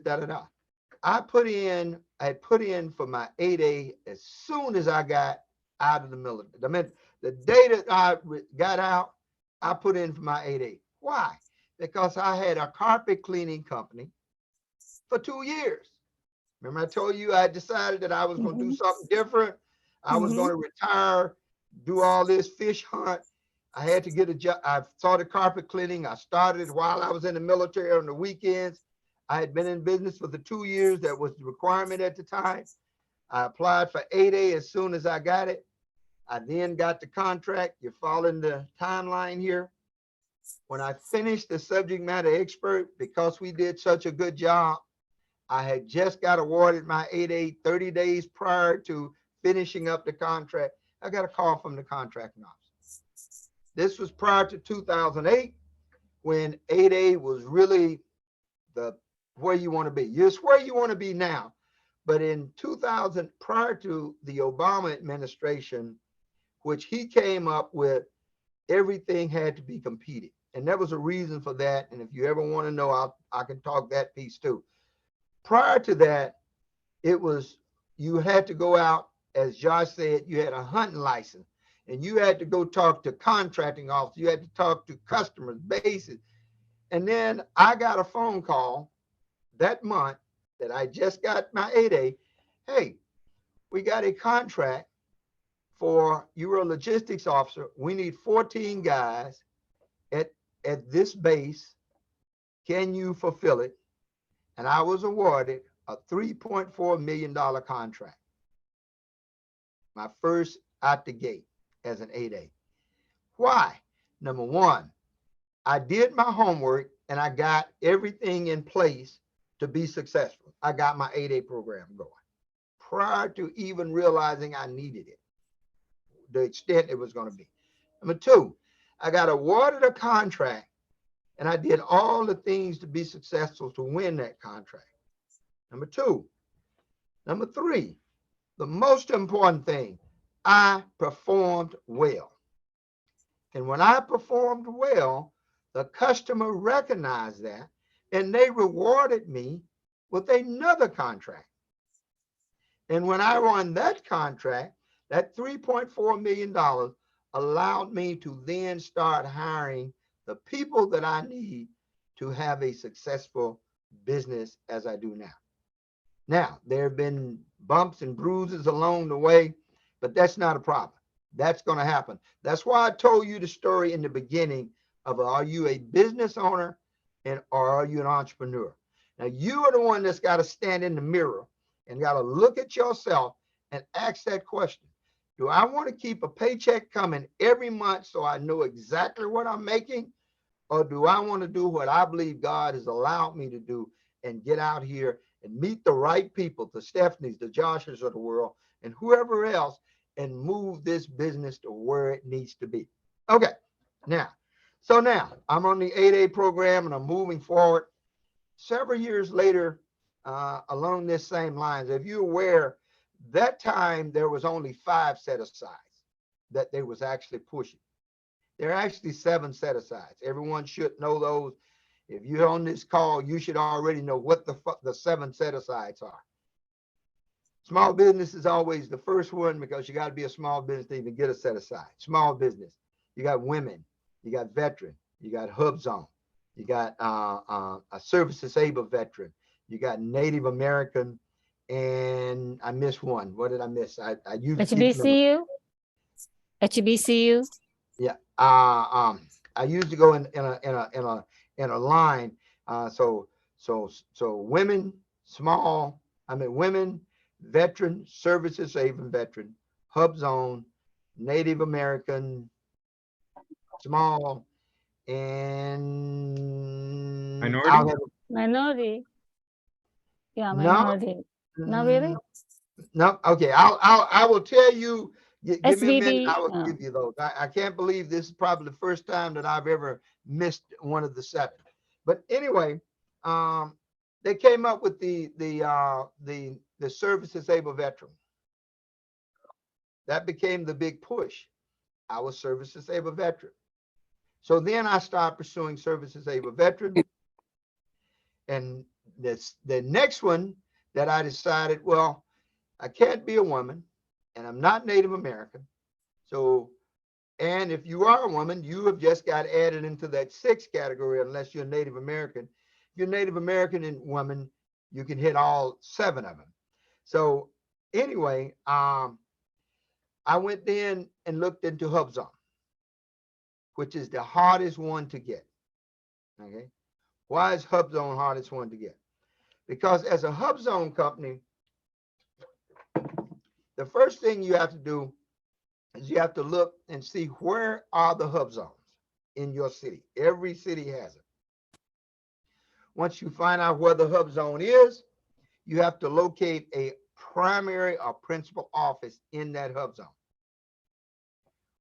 I put in for my 8A as soon as I got out of the military. I mean, the day that I got out, I put in for my 8A. Why? Because I had a carpet cleaning company for 2 years. Remember I told you I decided that I was going to do something different. I was going to retire, do all this fish hunt. I had to get a job. I started carpet cleaning. I started while I was in the military on the weekends. I had been in business for the 2 years. That was the requirement at the time. I applied for 8A as soon as I got it. I then got the contract. You're following the timeline here. When I finished the subject matter expert, because we did such a good job, I had just got awarded my 8A 30 days prior to finishing up the contract. I got a call from the contracting office. This was prior to 2008, when 8A was really where you want to be. It's where you want to be now. But in 2000, prior to the Obama administration, which he came up with, everything had to be competed. And there was a reason for that. And if you ever want to know, I can talk that piece too. Prior to that, it was, you had to go out, as Josh said, you had a hunting license, and you had to go talk to contracting officers. You had to talk to customers, bases. And then I got a phone call that month that I just got my 8A. Hey, we got a contract for, you were a logistics officer. We need 14 guys at this base. Can you fulfill it? And I was awarded a $3.4 million contract. My first out the gate as an 8A. Why? Number one, I did my homework and I got everything in place to be successful. I got my 8A program going prior to even realizing I needed it, the extent it was going to be. Number two, I got awarded a contract and I did all the things to be successful to win that contract. Number two. Number three, the most important thing, I performed well. And when I performed well, the customer recognized that and they rewarded me with another contract. And when I won that contract, that $3.4 million allowed me to then start hiring the people that I need to have a successful business as I do now. Now, there have been bumps and bruises along the way, but that's not a problem. That's going to happen. That's why I told you the story in the beginning of are you a business owner or are you an entrepreneur? Now, you are the one that's got to stand in the mirror and got to look at yourself and ask that question. Do I want to keep a paycheck coming every month so I know exactly what I'm making? Or do I want to do what I believe God has allowed me to do and get out here and meet the right people, the Stephanies, the Joshuas of the world, and whoever else, and move this business to where it needs to be? Okay, now I'm on the 8A program and I'm moving forward. Several years later, along this same lines, if you're aware, that time there was only 5 set-asides that they was actually pushing. There are actually 7 set-asides. Everyone should know those. If you're on this call, you should already know what the 7 set-asides are. Small business is always the first one because you got to be a small business to even get a set-aside. Small business. You got women. You got veteran. You got hub zone. You got a service-disabled veteran. You got Native American, and I missed one. What did I miss? I usually HBCU? HBCU? Yeah. I usually go in a line. So women, women, veteran, services, even veteran, hub zone, Native American, small, and Minority? Minority. Yeah, No. minority. Not really? No. Okay. I will tell you. Give me a minute. I will SVB, give you those. I can't believe this is probably the first time that I've ever missed one of the 7. But anyway, they came up with the service disabled veteran. That became the big push. I was service disabled veteran. So then I started pursuing service disabled veteran. And the next one that I decided, well, I can't be a woman and I'm not Native American. So, and if you are a woman, you have just got added into that 6th category unless you're Native American. If you're Native American and woman, you can hit all 7 of them. So anyway, I went in and looked into hub zone, which is the hardest one to get. Okay. Why is hub zone hardest one to get? Because as a hub zone company, the first thing you have to do is you have to look and see where are the hub zones in your city. Every city has it. Once you find out where the hub zone is, you have to locate a primary or principal office in that hub zone.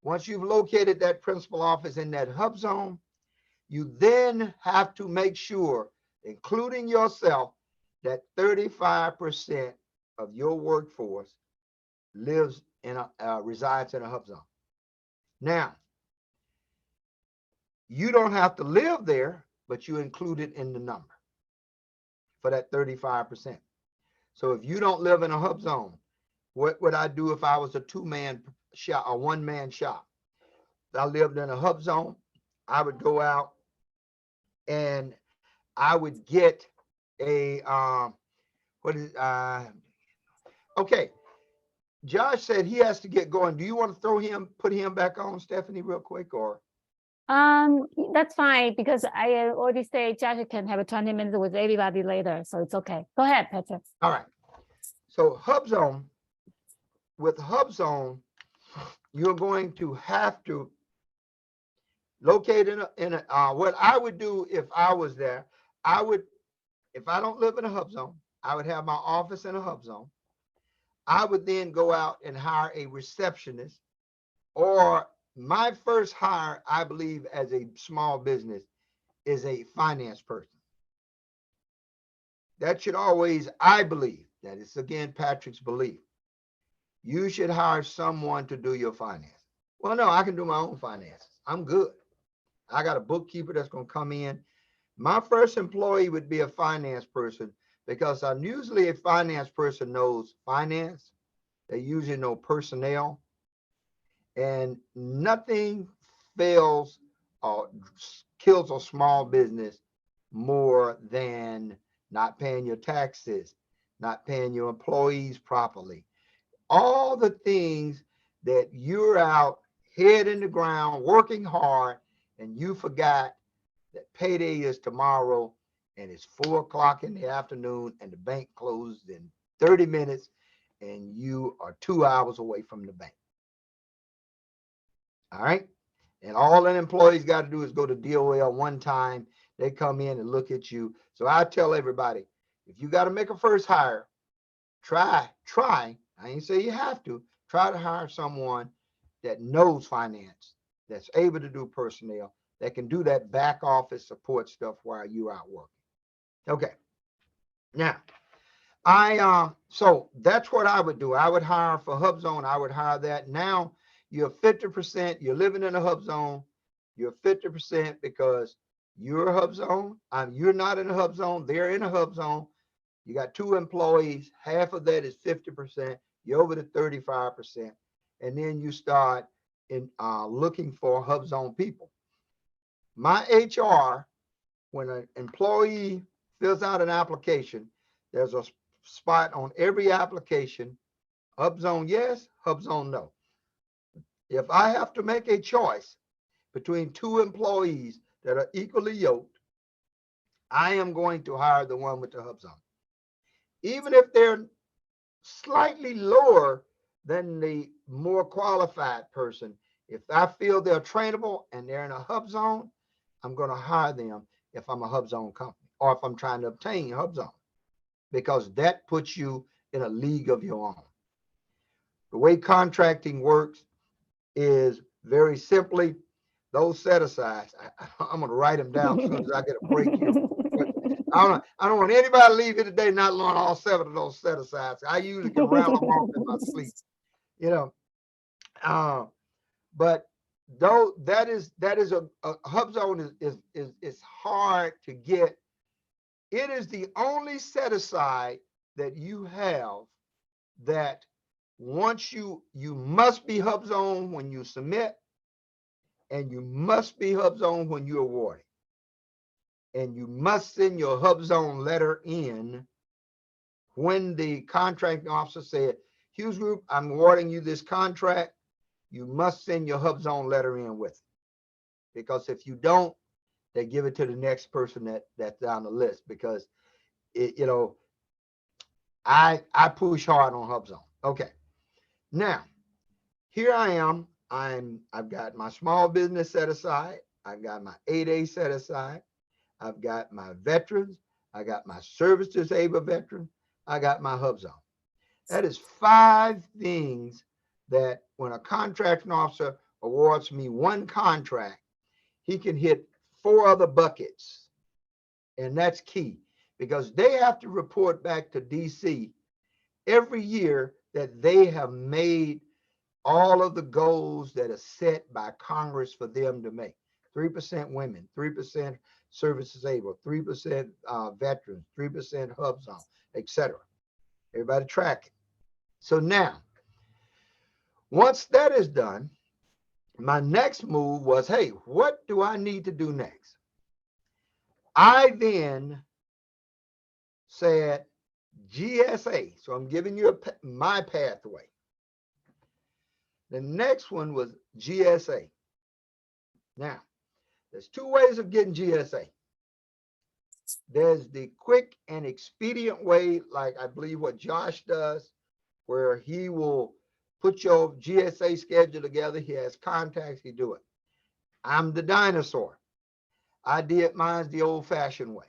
Once you've located that principal office in that hub zone, you then have to make sure, including yourself, that 35% of your workforce lives in resides in a hub zone. Now, you don't have to live there, but you include it in the number for that 35%. So if you don't live in a hub zone, what would I do if I was a 2-man shop, a 1-man shop? If I lived in a hub zone, I would go out and I would get a okay. Josh said he has to get going. Do you want to put him back on, Stephanie, real quick, or? That's fine because I already say Josh can have a 20 minutes with everybody later, so it's okay. Go ahead, Patrick. All right. So hub zone, with hub zone, you're going to have to locate in a what I would do if I was there, if I don't live in a hub zone, I would have my office in a hub zone. I would then go out and hire a receptionist or my first hire, I believe, as a small business is a finance person. That should always, I believe, that is again Patrick's belief. You should hire someone to do your finance. Well, no, I can do my own finances. I'm good. I got a bookkeeper that's going to come in. My first employee would be a finance person because I'm usually a finance person knows finance. They usually know personnel, and nothing fails or kills a small business more than not paying your taxes, not paying your employees properly. All the things that you're out head in the ground, working hard, and you forgot that payday is tomorrow and it's 4 o'clock in the afternoon and the bank closed in 30 minutes and you are 2 hours away from the bank. All right. And all an employee's got to do is go to DOL one time. They come in and look at you. So I tell everybody, if you got to make a first hire, try. I ain't say you have to. Try to hire someone that knows finance, that's able to do personnel, that can do that back office support stuff while you're out working. Okay. Now, so that's what I would do. I would hire for Hub Zone. I would hire that. Now you're 50%, you're living in a Hub Zone. You're 50% because you're a Hub Zone. You're not in a Hub Zone. They're in a Hub Zone. You got 2 employees. Half of that is 50%. You're over to 35%. And then you start in looking for Hub Zone people. My HR, when an employee fills out an application, there's a spot on every application, Hub Zone yes, Hub Zone no. If I have to make a choice between 2 employees that are equally yoked, I am going to hire the one with the Hub Zone. Even if they're slightly lower than the more qualified person, if I feel they're trainable and they're in a Hub Zone, I'm going to hire them if I'm a Hub Zone company or if I'm trying to obtain Hub Zone, because that puts you in a league of your own. The way contracting works is very simply those set asides. I'm going to write them down as soon as I get a break here. But I don't want anybody to leave here today not knowing all 7 of those set asides. I usually can rattle them off in my sleep, you know. But though that is a Hub Zone is hard to get. It is the only set aside that you have that once you must be Hub Zone when you submit, and you must be Hub Zone when you award it. And you must send your Hub Zone letter in when the contracting officer said, Hughes Group, I'm awarding you this contract. You must send your Hub Zone letter in with it. Because if you don't, they give it to the next person that's down the list, because it, I push hard on Hub Zone. Okay. Now, here I am. I've got my small business set aside. I've got my 8A set aside. I've got my veterans. I got my service disabled veteran. I got my Hub Zone. That is 5 things that when a contracting officer awards me one contract, he can hit 4 other buckets. And that's key, because they have to report back to DC every year that they have made all of the goals that are set by Congress for them to make. 3% women, 3% service disabled, 3% veterans, 3% Hub Zone, etc. Everybody track it. So now, once that is done, my next move was, hey, what do I need to do next? I then said GSA. So I'm giving you my pathway. The next one was GSA. Now, there's 2 ways of getting GSA. There's the quick and expedient way, like I believe what Josh does, where he will put your GSA schedule together. He has contacts, he do it. I'm the dinosaur. I did mine the old-fashioned way.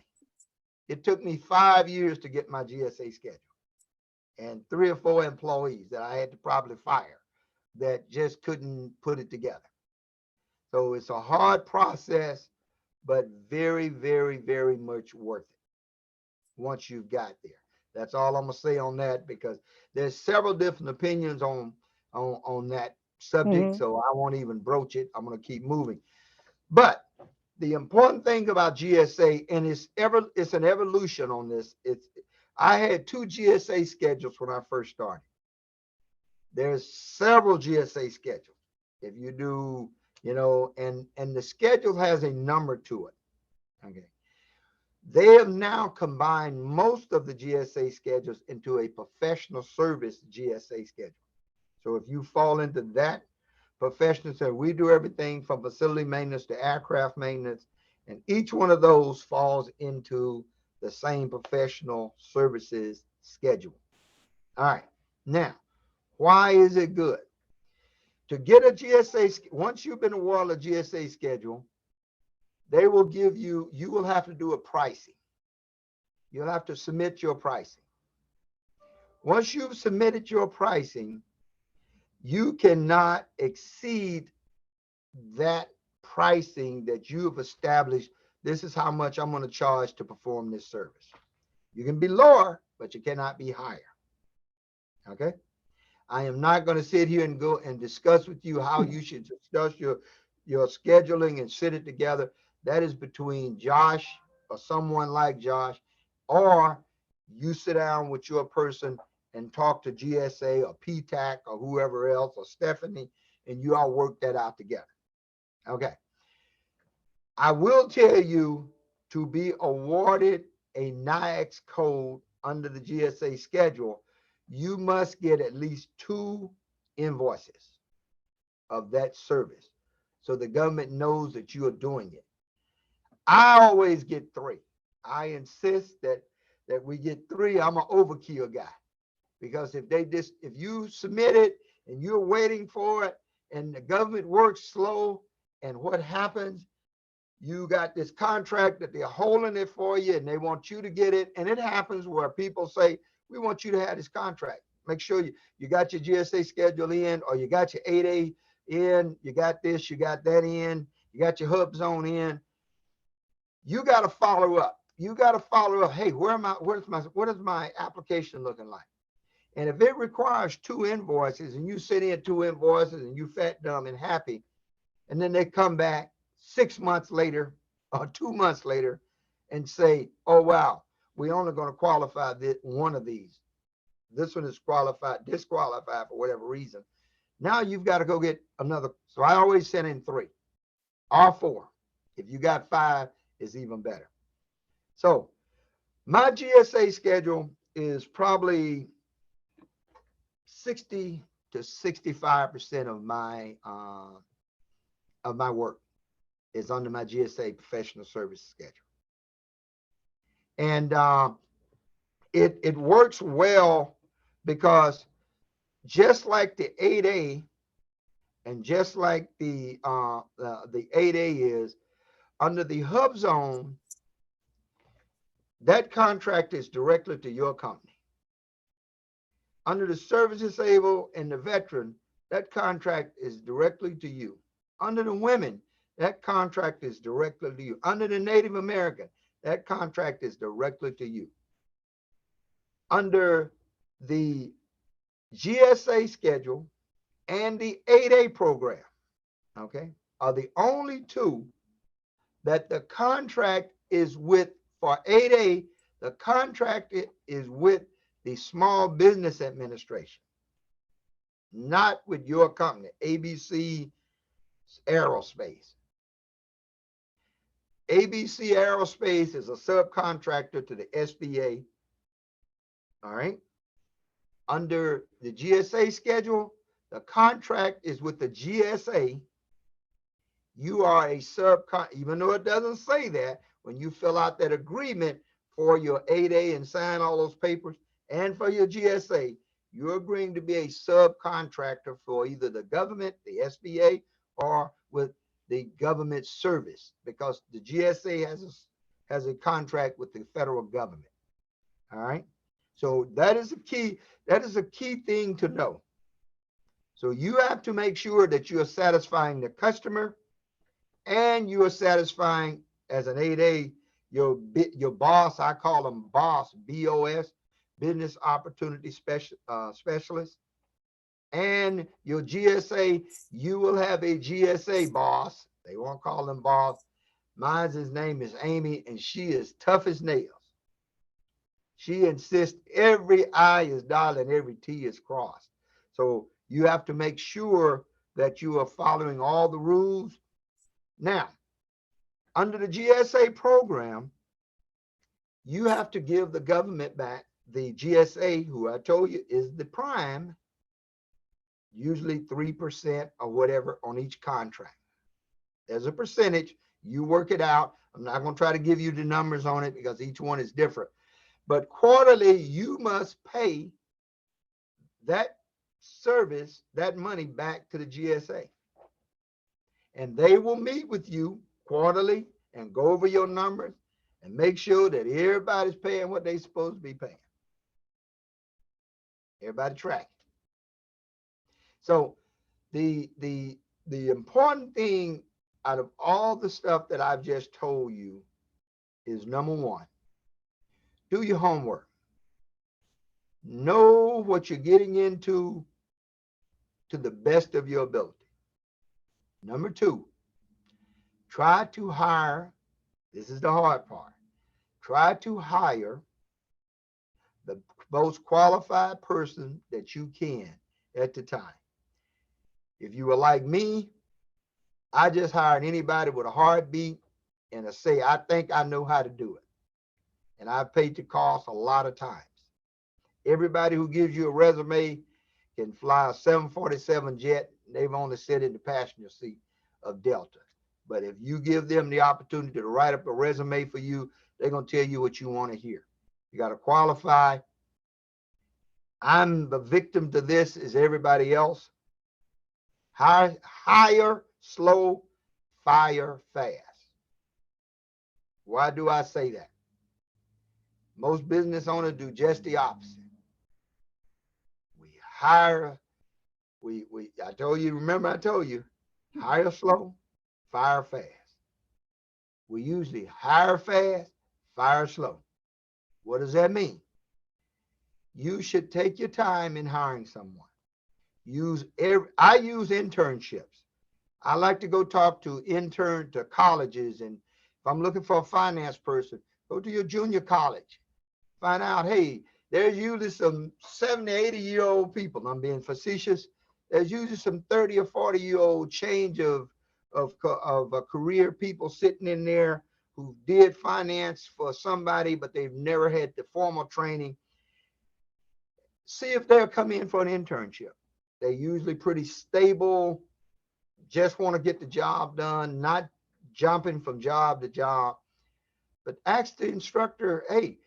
It took me 5 years to get my GSA schedule, and 3 or 4 employees that I had to probably fire that just couldn't put it together. So it's a hard process, but very, very, very much worth it once you've got there. That's all I'm gonna say on that, because there's several different opinions on that subject. Mhm. So I won't even broach it. I'm gonna keep moving. But the important thing about GSA, and it's an evolution on this. I had 2 GSA schedules when I first started. There's several GSA schedules. If you do, and the schedule has a number to it. Okay. They have now combined most of the GSA schedules into a professional service GSA schedule. So if you fall into that professional service, we do everything from facility maintenance to aircraft maintenance, and each one of those falls into the same professional services schedule. All right. Now, why is it good? To get a GSA, once you've been awarded a GSA schedule, they will give you will have to do a pricing. You'll have to submit your pricing. Once you've submitted your pricing, you cannot exceed that pricing that you have established. This is how much I'm going to charge to perform this service. You can be lower, but you cannot be higher. Okay. I am not going to sit here and go and discuss with you how you should discuss your scheduling and sit it together. That is between Josh or someone like Josh, or you sit down with your person and talk to GSA or PTAC or whoever else, or Stephanie, and you all work that out together. Okay. I will tell you, to be awarded a NIAX code under the GSA schedule, you must get at least 2 invoices of that service, so the government knows that you are doing it. I always get 3. I insist that we get 3. I'm an overkill guy, because if you submit it and you're waiting for it and the government works slow, and what happens, you got this contract that they're holding it for you and they want you to get it. And it happens where people say, we want you to have this contract. Make sure you got your GSA schedule in, or you got your 8A in, you got this, you got that in, you got your hub zone in. You got to follow up. You got to follow up. Hey, what is my application looking like? And if it requires 2 invoices and you send in 2 invoices and you fat, dumb, and happy, and then they come back 6 months later or 2 months later and say, oh, wow, we're only going to qualify one of these. This one is disqualified for whatever reason. Now you've got to go get another. So I always send in 3 or 4. If you got 5, it's even better. So my GSA schedule is probably 60 to 65% of my work is under my GSA professional service schedule. And it works well, because just like the 8A and just like the 8A is under the hub zone, that contract is directly to your company. Under the service disabled and the veteran, that contract is directly to you. Under the women, that contract is directly to you. Under the Native American, that contract is directly to you. Under the GSA schedule and the 8A program, okay, are the only 2 that the contract is with. For 8A, the contract is with the Small Business Administration, not with your company, ABC Aerospace. ABC Aerospace is a subcontractor to the SBA. All right. Under the GSA schedule, the contract is with the GSA. You are a even though it doesn't say that, when you fill out that agreement for your 8A and sign all those papers, and for your GSA, you're agreeing to be a subcontractor for either the government, the SBA, or with the government service, because the GSA has a contract with the federal government. All right. So that is a key thing to know. So you have to make sure that you are satisfying the customer and you are satisfying as an 8A your boss. I call them boss, BOS, business opportunity specialist, and your GSA. You will have a GSA boss. They won't call them boss. Mine's name is Amy, and she is tough as nails. She insists every I is dotted and every T is crossed. So you have to make sure that you are following all the rules. Now, under the GSA program, you have to give the government back the GSA, who I told you is the prime, usually 3% or whatever on each contract. There's a percentage. You work it out. I'm not going to try to give you the numbers on it because each one is different. But quarterly, you must pay that service, that money back to the GSA. And they will meet with you quarterly and go over your numbers and make sure that everybody's paying what they're supposed to be paying. Everybody track. So the important thing out of all the stuff that I've just told you is, number one, do your homework. Know what you're getting into to the best of your ability. Number two, try to hire, this is the hard part, try to hire the most qualified person that you can at the time. If you were like me, I just hired anybody with a heartbeat and a say, I think I know how to do it. And I've paid the cost a lot of times. Everybody who gives you a resume can fly a 747 jet. They've only sit in the passenger seat of Delta. But if you give them the opportunity to write up a resume for you, they're going to tell you what you want to hear. You got to qualify. I'm the victim to this as everybody else. Hire slow, fire fast. Why do I say that? Most business owners do just the opposite. We hire, I told you, remember I told you, hire slow, fire fast. We usually hire fast, fire slow. What does that mean? You should take your time in hiring someone. I use internships. I like to go talk to colleges, and if I'm looking for a finance person, go to your junior college. Find out, hey, there's usually some 70, 80-year-old people. I'm being facetious. There's usually some 30 or 40-year-old change of career people sitting in there who did finance for somebody, but they've never had the formal training. See if they'll come in for an internship. They're usually pretty stable, just want to get the job done, not jumping from job to job. But ask the instructor, hey,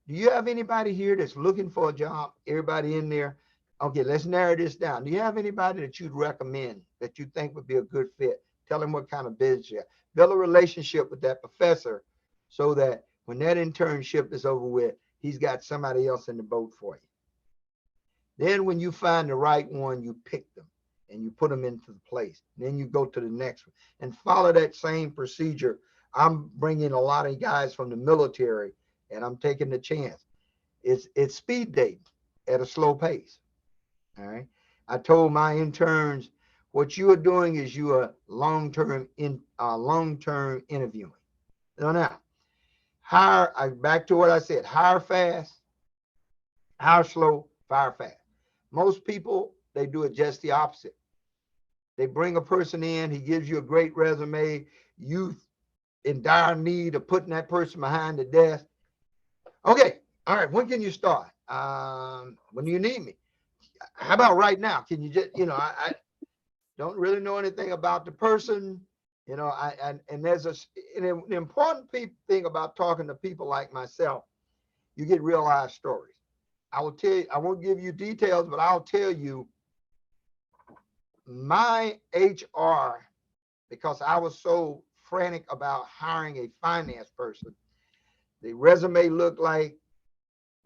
do you have anybody here that's looking for a job? Everybody in there? Okay, let's narrow this down. Do you have anybody that you'd recommend that you think would be a good fit? Tell them what kind of business you have. Build a relationship with that professor so that when that internship is over with, he's got somebody else in the boat for you. Then when you find the right one, you pick them and you put them into the place. Then you go to the next one and follow that same procedure. I'm bringing a lot of guys from the military and I'm taking the chance. It's speed dating at a slow pace. All right. I told my interns, what you are doing is you are long-term interviewing. So now, back to what I said, hire fast, hire slow, fire fast. Most people, they do it just the opposite. They bring a person in, he gives you a great resume, you in dire need of putting that person behind the desk. Okay, all right, when can you start? When do you need me? How about right now? Can you just, I don't really know anything about the person, and there's an important thing about talking to people like myself. You get real life stories. I will tell you, I won't give you details, but I'll tell you my HR, because I was so frantic about hiring a finance person, the resume looked like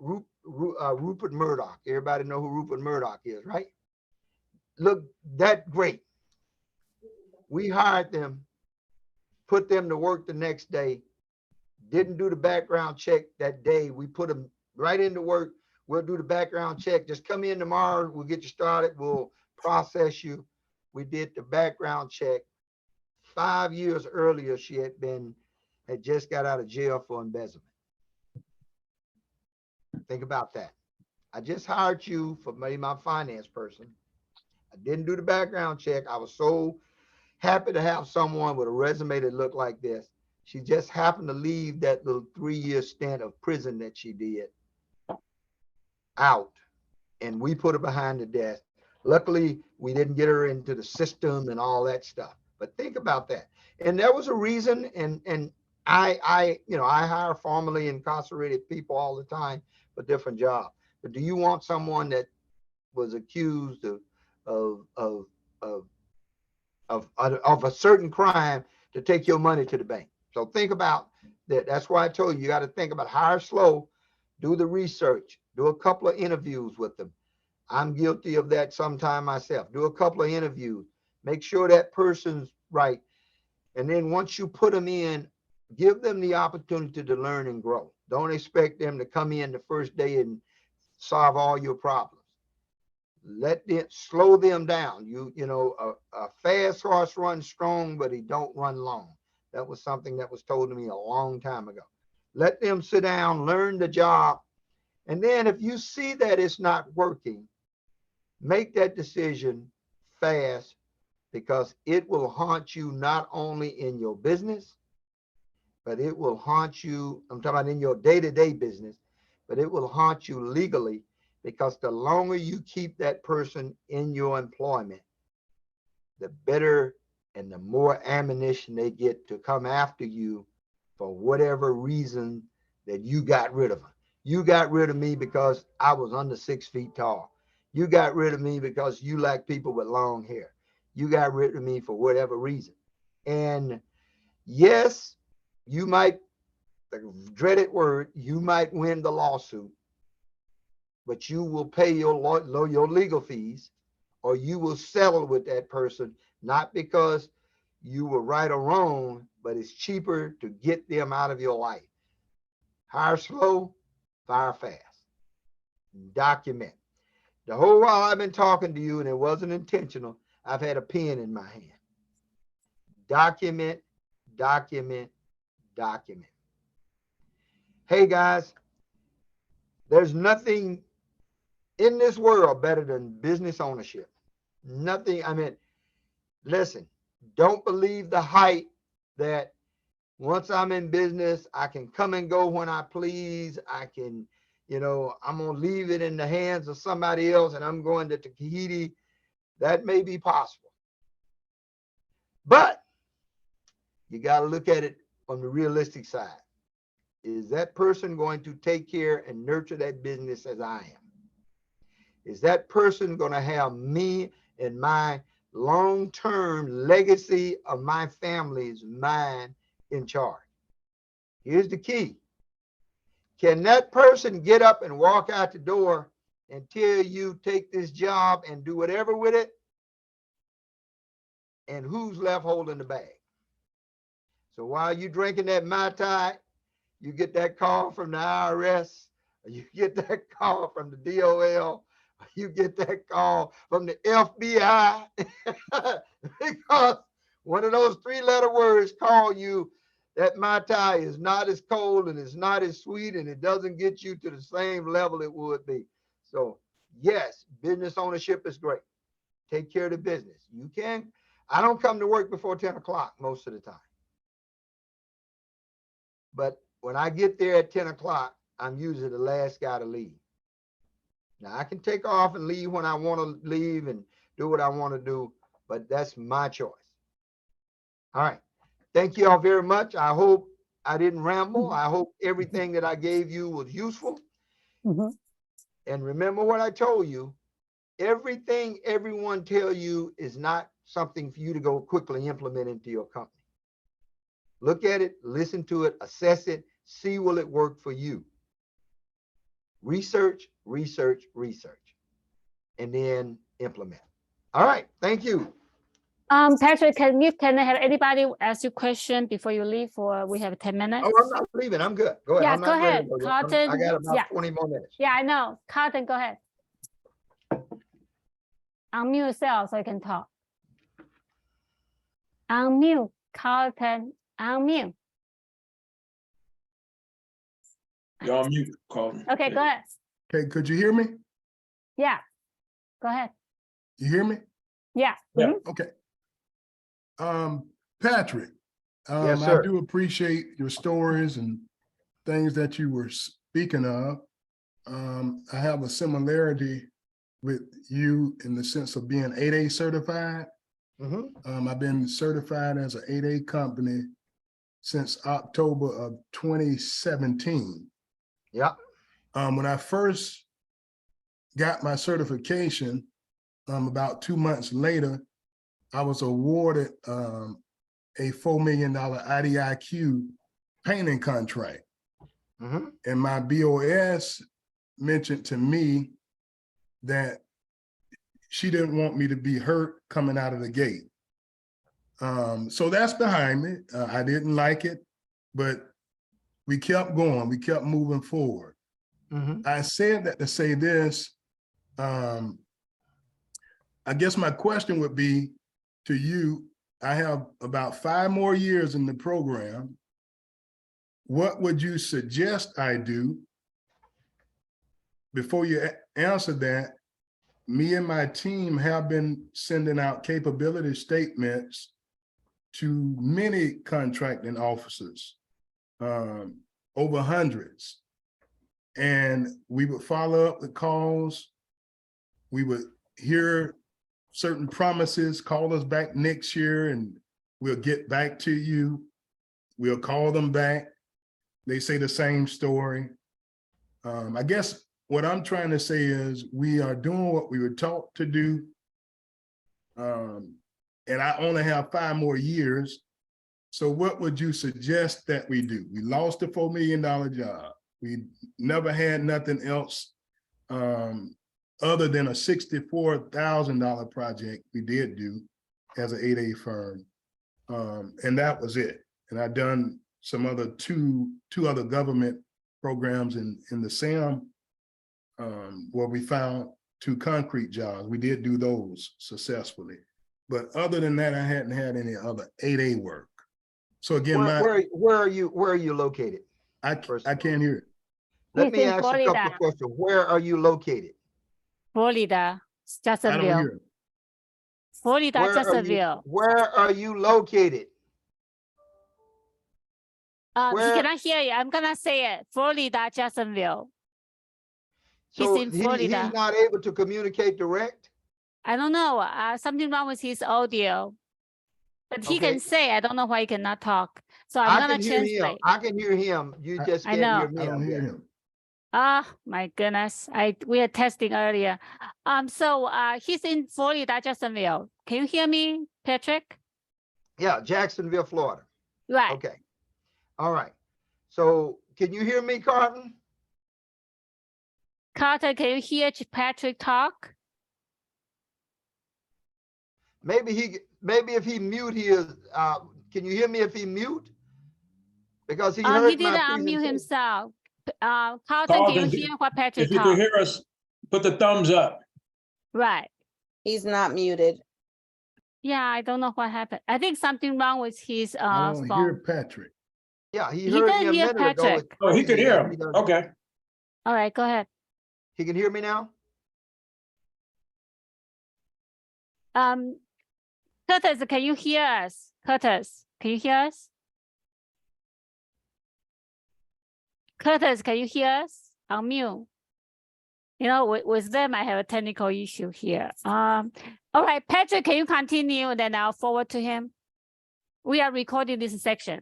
Rupert Murdoch. Everybody know who Rupert Murdoch is, right? Look that great. We hired them put them to work the next day, didn't do the background check that day. We put them right into work. We'll do the background check. Just come in tomorrow. We'll get you started. We'll process you. We did the background check. 5 years earlier, she had just got out of jail for embezzlement. Think about that. I just hired you for my finance person. I didn't do the background check. I was so happy to have someone with a resume that looked like this. She just happened to leave that little 3-year stint of prison that she did out, and we put her behind the desk. Luckily, we didn't get her into the system and all that stuff. But think about that. And there was a reason, and I hire formerly incarcerated people all the time for different jobs. But do you want someone that was accused of a certain crime to take your money to the bank? So think about that. That's why I told you, you got to think about hire slow, do the research, do a couple of interviews with them. I'm guilty of that sometime myself. Do a couple of interviews, make sure that person's right. And then once you put them in, give them the opportunity to learn and grow. Don't expect them to come in the first day and solve all your problems. Let them slow them down. A fast horse runs strong, but he don't run long. That was something that was told to me a long time ago. Let them sit down, learn the job. And then if you see that it's not working, make that decision fast, because it will haunt you not only in your business, but it will haunt you, I'm talking about in your day-to-day business, but it will haunt you legally, because the longer you keep that person in your employment, the better and the more ammunition they get to come after you for whatever reason that you got rid of them. You got rid of me because I was under 6 feet tall. You got rid of me because you like people with long hair. You got rid of me for whatever reason. And yes, you might, the dreaded word, you might win the lawsuit, but you will pay your legal fees, or you will settle with that person, not because you were right or wrong, but it's cheaper to get them out of your life. Hire slow, fire fast. Document. The whole while I've been talking to you, and it wasn't intentional, I've had a pen in my hand. Document, document, document. Hey guys, there's nothing in this world better than business ownership. Nothing. I mean, listen, don't believe the hype that once I'm in business, I can come and go when I please. I can, I'm going to leave it in the hands of somebody else and I'm going to Tahiti. That may be possible. But you got to look at it from the realistic side. Is that person going to take care and nurture that business as I am? Is that person going to have me and my long-term legacy of my family's mind in charge? Here's the key. Can that person get up and walk out the door and tell you take this job and do whatever with it? And who's left holding the bag? So while you're drinking that Mai Tai, you get that call from the IRS, or you get that call from the DOL, or you get that call from the FBI, because one of those 3-letter words call you, that Mai Tai is not as cold and it's not as sweet and it doesn't get you to the same level it would be. So yes, business ownership is great. Take care of the business. You can. I don't come to work before 10 o'clock most of the time. But when I get there at 10 o'clock, I'm usually the last guy to leave. Now I can take off and leave when I want to leave and do what I want to do, but that's my choice. All right. Thank you all very much. I hope I didn't ramble. I hope everything that I gave you was useful. Mhm. And remember what I told you, everything everyone tell you is not something for you to go quickly implement into your company. Look at it, listen to it, assess it, see will it work for you. Research, research, research, and then implement. All right, thank you. Patrick, can I have anybody ask you question before you leave, or we have 10 minutes? Oh, I'm not leaving. I'm good. Go ahead. Yeah, I'm go not ready to ahead, go yet. Carlton. I got about Yeah. 20 more minutes. Yeah, I know. Carlton, go ahead. Unmute yourself so you can talk. Unmute, Carlton, unmute. You're on mute, Carlton. Okay, go ahead. Okay, could you hear me? Yeah, go ahead. You hear me? Yeah. Yeah. Mhm. Okay. Patrick, Yes, I sir. do appreciate your stories and things that you were speaking of. I have a similarity with you in the sense of being 8A certified. Mhm. I've been certified as an 8A company since October of 2017. Yeah. When I first got my certification, about 2 months later, I was awarded a $4 million IDIQ painting contract. Mhm. And my BOS mentioned to me that she didn't want me to be hurt coming out of the gate. So that's behind me. I didn't like it, but we kept going. We kept moving forward. Mhm. I said that to say this. I guess my question would be to you, I have about 5 more years in the program. What would you suggest I do? Before you answer that, me and my team have been sending out capability statements to many contracting officers, over hundreds. And we would follow up the calls. We would hear certain promises, call us back next year and we'll get back to you. We'll call them back. They say the same story. I guess what I'm trying to say is we are doing what we were taught to do. And I only have 5 more years. So what would you suggest that we do? We lost a $4 million job. We never had nothing else other than a $64,000 project we did do as an 8A firm. And that was it. And I've done some other two other government programs in the SAM where we found 2 concrete jobs. We did do those successfully. But other than that, I hadn't had any other 8A work. So again, Where are you located? I can't hear it. Let He's me in ask you a couple Florida. of questions. Where are you located? Florida, I don't Jacksonville. hear it. Florida, Jacksonville. Where are you located? He where- cannot hear you. I'm gonna say it. Florida, Jacksonville. So He's in he's Florida. not able to communicate direct? I don't know. Something wrong with his audio. But he Okay. can say, I don't know why he cannot talk. So I'm I gonna can hear him. translate. I can hear him. You just I can't know. hear me. I don't hear guess. him. Ah, my goodness. We are testing earlier. So he's in Florida, Jacksonville. Can you hear me, Patrick? Yeah, Jacksonville, Florida. Right. Okay. All right. So can you hear me, Carlton? Carter, can you hear Patrick talk? Maybe if he mute his, can you hear me if he mute? Because he He heard didn't my unmute presentation. himself. Carlton, can Carlton, you hear what Patrick If you can talked? hear us, put the thumbs up. Right. He's not muted. Yeah, I don't know what happened. I think something wrong with his I don't hear phone. Patrick. Yeah, he He heard me can a hear minute ago. It's Patrick. Oh, he could crazy hear that him. he doesn't- Okay. All right, go ahead. He can hear me now? Curtis, can you hear us? Curtis, can you hear us? Curtis, can you hear us? Unmute. You know, with them, I have a technical issue here. All right, Patrick, can you continue? Then I'll forward to him. We are recording this section.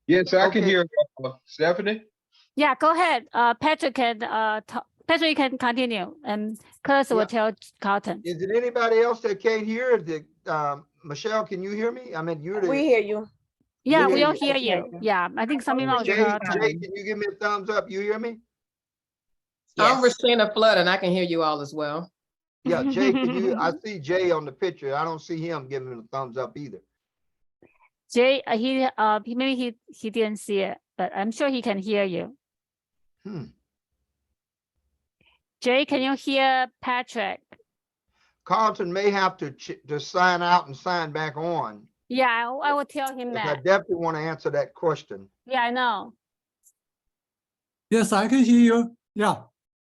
Yes, I can Okay. hear Stephanie. Yeah, go ahead. Patrick Patrick can continue, and Curtis will Yeah. tell Carlton. Is it anybody else that can't hear? Michelle, can you hear me? I mean, you're We the, hear you. Yeah, hear we all you. hear Okay. you. Yeah, I think something wrong with Jay, Carlton. Jay, can you give me a thumbs up? You hear me? I'm Rashina Flood and I can hear you all as well. Yeah, Jay, can you, I see Jay on the picture. I don't see him giving a thumbs up either. Jay, maybe he didn't see it, but I'm sure he can hear you. Hmm. Jay, can you hear Patrick? Carlton may have to sign out and sign back on. Yeah, I will tell him 'Cause I that. definitely want to answer that question. Yeah, I know. Yes, I can hear you. Yeah.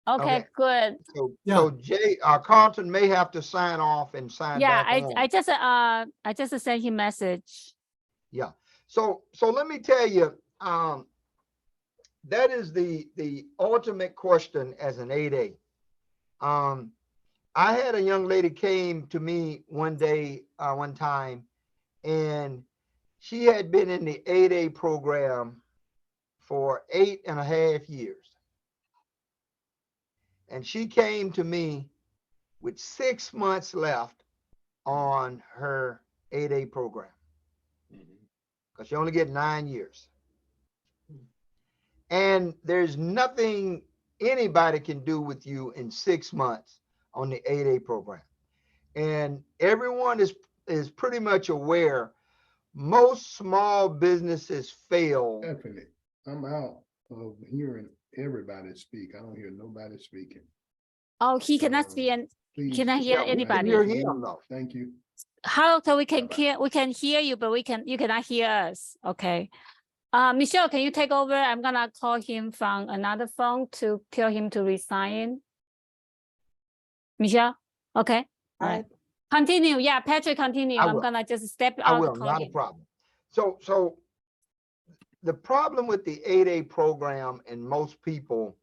Okay, Okay. good. Yeah. So Jay, Carlton may have to sign off and sign Yeah, back on. I just sent him message. Yeah. So let me tell you, that is the ultimate question as an 8A. I had a young lady came to me one day, one time, and she had been in the 8A program for 8.5 years. And she came to me with 6 months left on her 8A program, because she only get 9 years. And there's nothing anybody can do with you in 6 months on the 8A program. And everyone is pretty much aware most small businesses fail. Definitely. I'm out of hearing everybody speak. I don't hear nobody speaking. Oh, he cannot see and Please. cannot hear Yeah, we can anybody. hear him though. Thank you. How so we can Bye-bye. we can hear you, but you cannot hear us. Okay. Michelle, can you take over? I'm gonna call him from another phone to tell him to resign. Michelle, okay. All right. Continue. Yeah, Patrick, continue. I I'm will. gonna just step I out. will, call not a him. problem. So the problem with the 8A program and most people,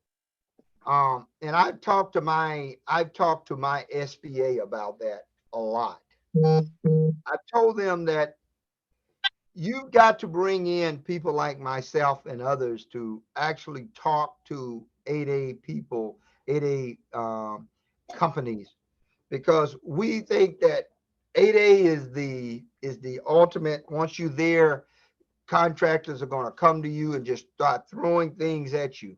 and I've talked to my SBA about that a lot. I've told them that you've got to bring in people like myself and others to actually talk to 8A people, 8A companies, because we think that 8A is the ultimate. Once you're there, contractors are going to come to you and just start throwing things at you.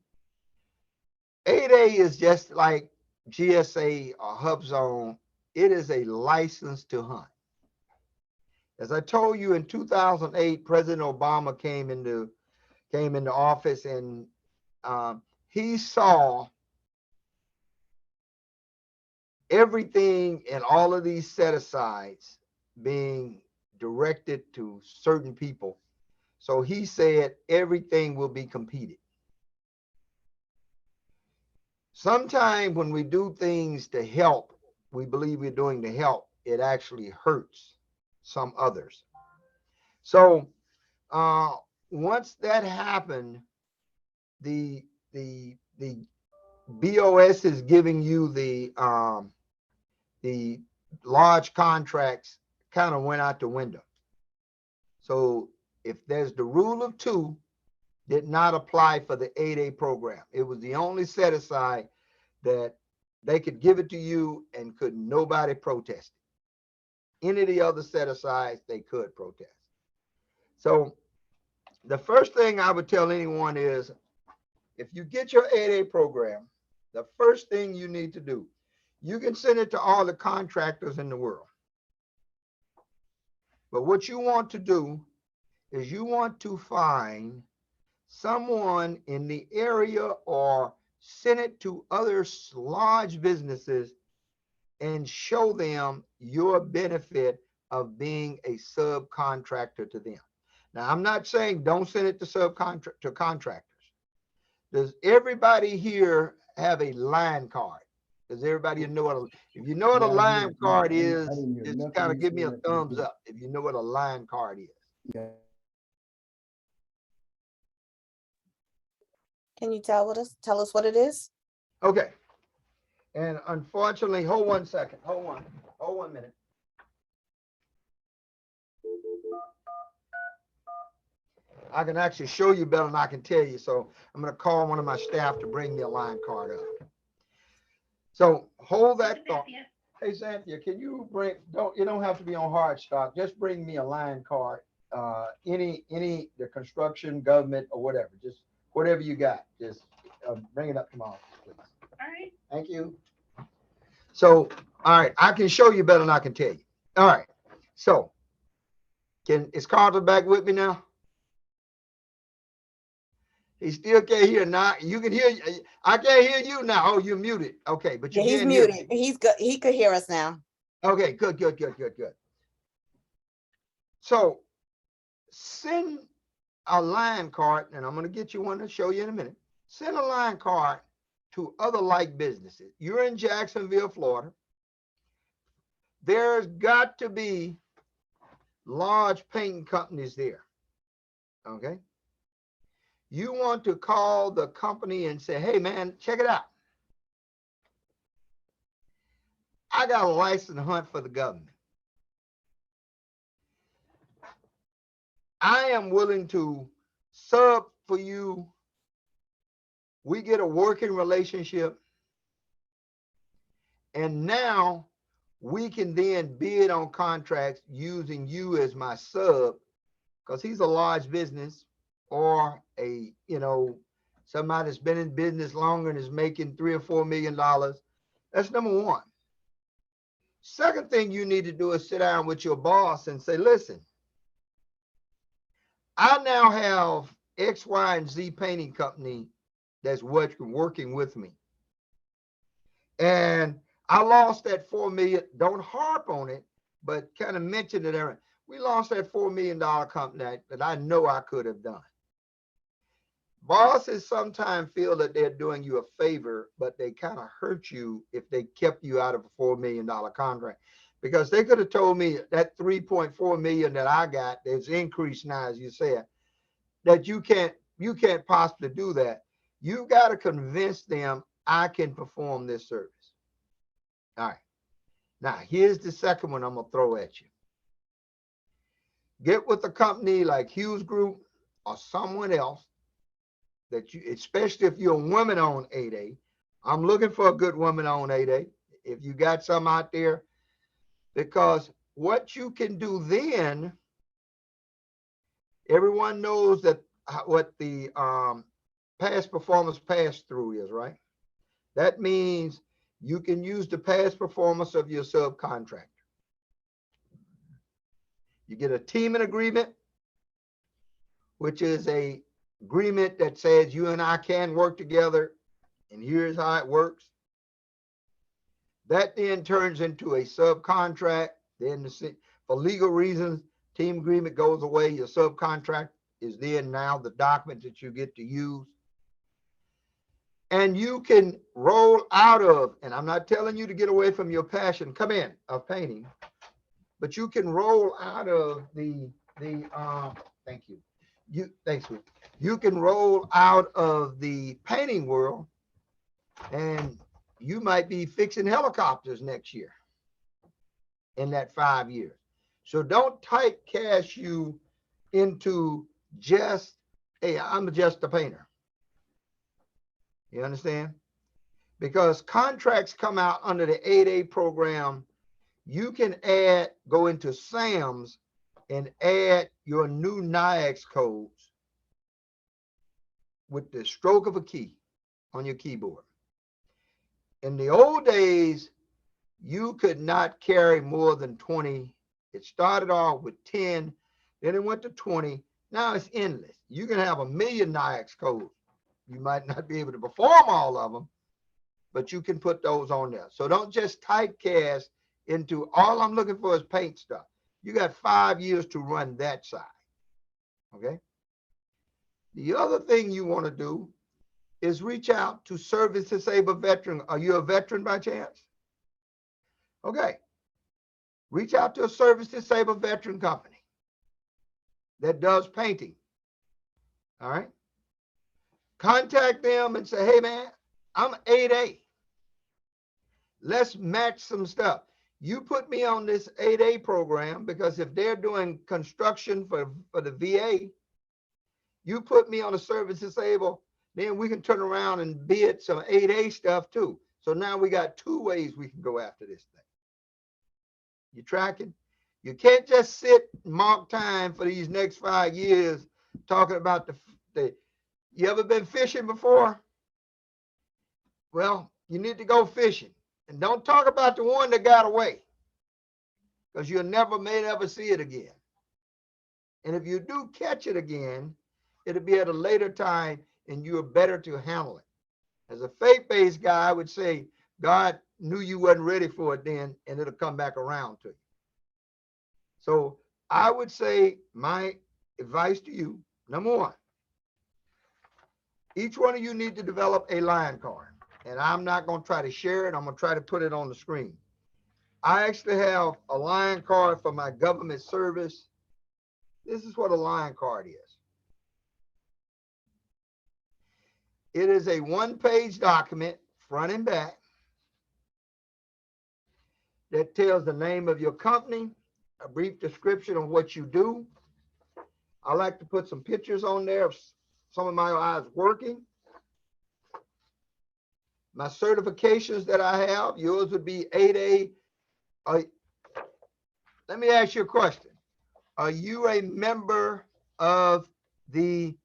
8A is just like GSA or Hub Zone. It is a license to hunt. As I told you, in 2008, President Obama came into office, and he saw everything in all of these set-asides being directed to certain people. So he said everything will be competed. Sometimes when we do things to help, we believe we're doing to help, it actually hurts some others. So once that happened, the BOS is giving you the large contracts kind of went out the window. So if there's the rule of two, did not apply for the 8A program. It was the only set aside that they could give it to you and could nobody protest it. Any of the other set asides, they could protest. So the first thing I would tell anyone is, if you get your 8A program, the first thing you need to do, you can send it to all the contractors in the world. But what you want to do is you want to find someone in the area or send it to other large businesses and show them your benefit of being a subcontractor to them. Now, I'm not saying don't send it to contractors. Does everybody here have a line card? Does everybody know what if you know what a line card is, just kind of give me a thumbs up if you know what a line card is. Yeah. Can you tell us what it is? Okay. And unfortunately, hold 1 second. Hold 1 minute. I can actually show you better than I can tell you. So I'm going to call one of my staff to bring me a line card up. So hold that thought. Hey, Xanthia, can you you don't have to be on hard stop. Just bring me a line card. The construction, government, or whatever. Just whatever you got. Just bring it up to my office, please. All right. Thank you. So All right, I can show you better than I can tell you. All right, so is Carter back with me now? He still can't hear now. You can hear, I can't hear you now. Oh, you're muted. Okay, but you Yeah, he's can hear me. muted. He's good. He could hear us now. Okay, good. So send a line card, and I'm going to get you one to show you in a minute. Send a line card to other like businesses. You're in Jacksonville, Florida. There's got to be large painting companies there. Okay. You want to call the company and say, hey man, check it out. I got a license hunt for the government. I am willing to sub for you. We get a working relationship. And now we can then bid on contracts using you as my sub, because he's a large business or a, somebody that's been in business longer and is making $3 or $4 million. That's number one. Second thing you need to do is sit down with your boss and say, listen, I now have X, Y, and Z painting company that's working with me. And I lost that $4 million. Don't harp on it, but kind of mention it. We lost that $4 million company that I know I could have done. Bosses sometimes feel that they're doing you a favor, but they kind of hurt you if they kept you out of a $4 million contract, because they could have told me that 3.4 million that I got, there's increased now, as you said, that you can't possibly do that. You got to convince them I can perform this service. All right. Now, here's the second one I'm going to throw at you. Get with a company like Hughes Group or someone else that you, especially if you're a woman-owned 8A. I'm looking for a good woman-owned 8A. If you got some out there, because what you can do then, everyone knows that what the past performance pass-through is, right? That means you can use the past performance of your subcontractor. You get a teaming agreement, which is a agreement that says you and I can work together, and here's how it works. That then turns into a subcontract. Then for legal reasons, team agreement goes away. Your subcontract is then now the document that you get to use. And you can roll out of, and I'm not telling you to get away from your passion, come in, of painting, but you can roll out of thank you. Thanks, Rick. You can roll out of the painting world, and you might be fixing helicopters next year in that 5 years. So don't typecast you into just, hey, I'm just a painter. You understand? Because contracts come out under the 8A program. You can go into SAMS and add your new NIAX codes with the stroke of a key on your keyboard. In the old days, you could not carry more than 20. It started off with 10, then it went to 20. Now it's endless. You can have 1 million NIAX codes. You might not be able to perform all of them, but you can put those on there. So don't just typecast into all I'm looking for is paint stuff. You got 5 years to run that side. Okay. The other thing you want to do is reach out to service disabled veteran. Are you a veteran by chance? Okay. Reach out to a service disabled veteran company that does painting. All right. Contact them and say, hey man, I'm 8A. Let's match some stuff. You put me on this 8A program, because if they're doing construction for the VA, you put me on a service disabled, then we can turn around and bid some 8A stuff too. So now we got 2 ways we can go after this thing. You tracking? You can't just sit and mark time for these next 5 years talking about the you ever been fishing before? Well, you need to go fishing. And don't talk about the one that got away, because you may never see it again. And if you do catch it again, it'll be at a later time and you are better to handle it. As a faith-based guy, I would say God knew you wasn't ready for it then, and it'll come back around to you. So I would say my advice to you, number one, each one of you need to develop a line card. And I'm not going to try to share it. I'm going to try to put it on the screen. I actually have a line card for my government service. This is what a line card is. It is a one-page document, front and back, that tells the name of your company, a brief description of what you do. I like to put some pictures on there of some of my eyes working. My certifications that I have, yours would be 8A. Let me ask you a question. Are you a member of the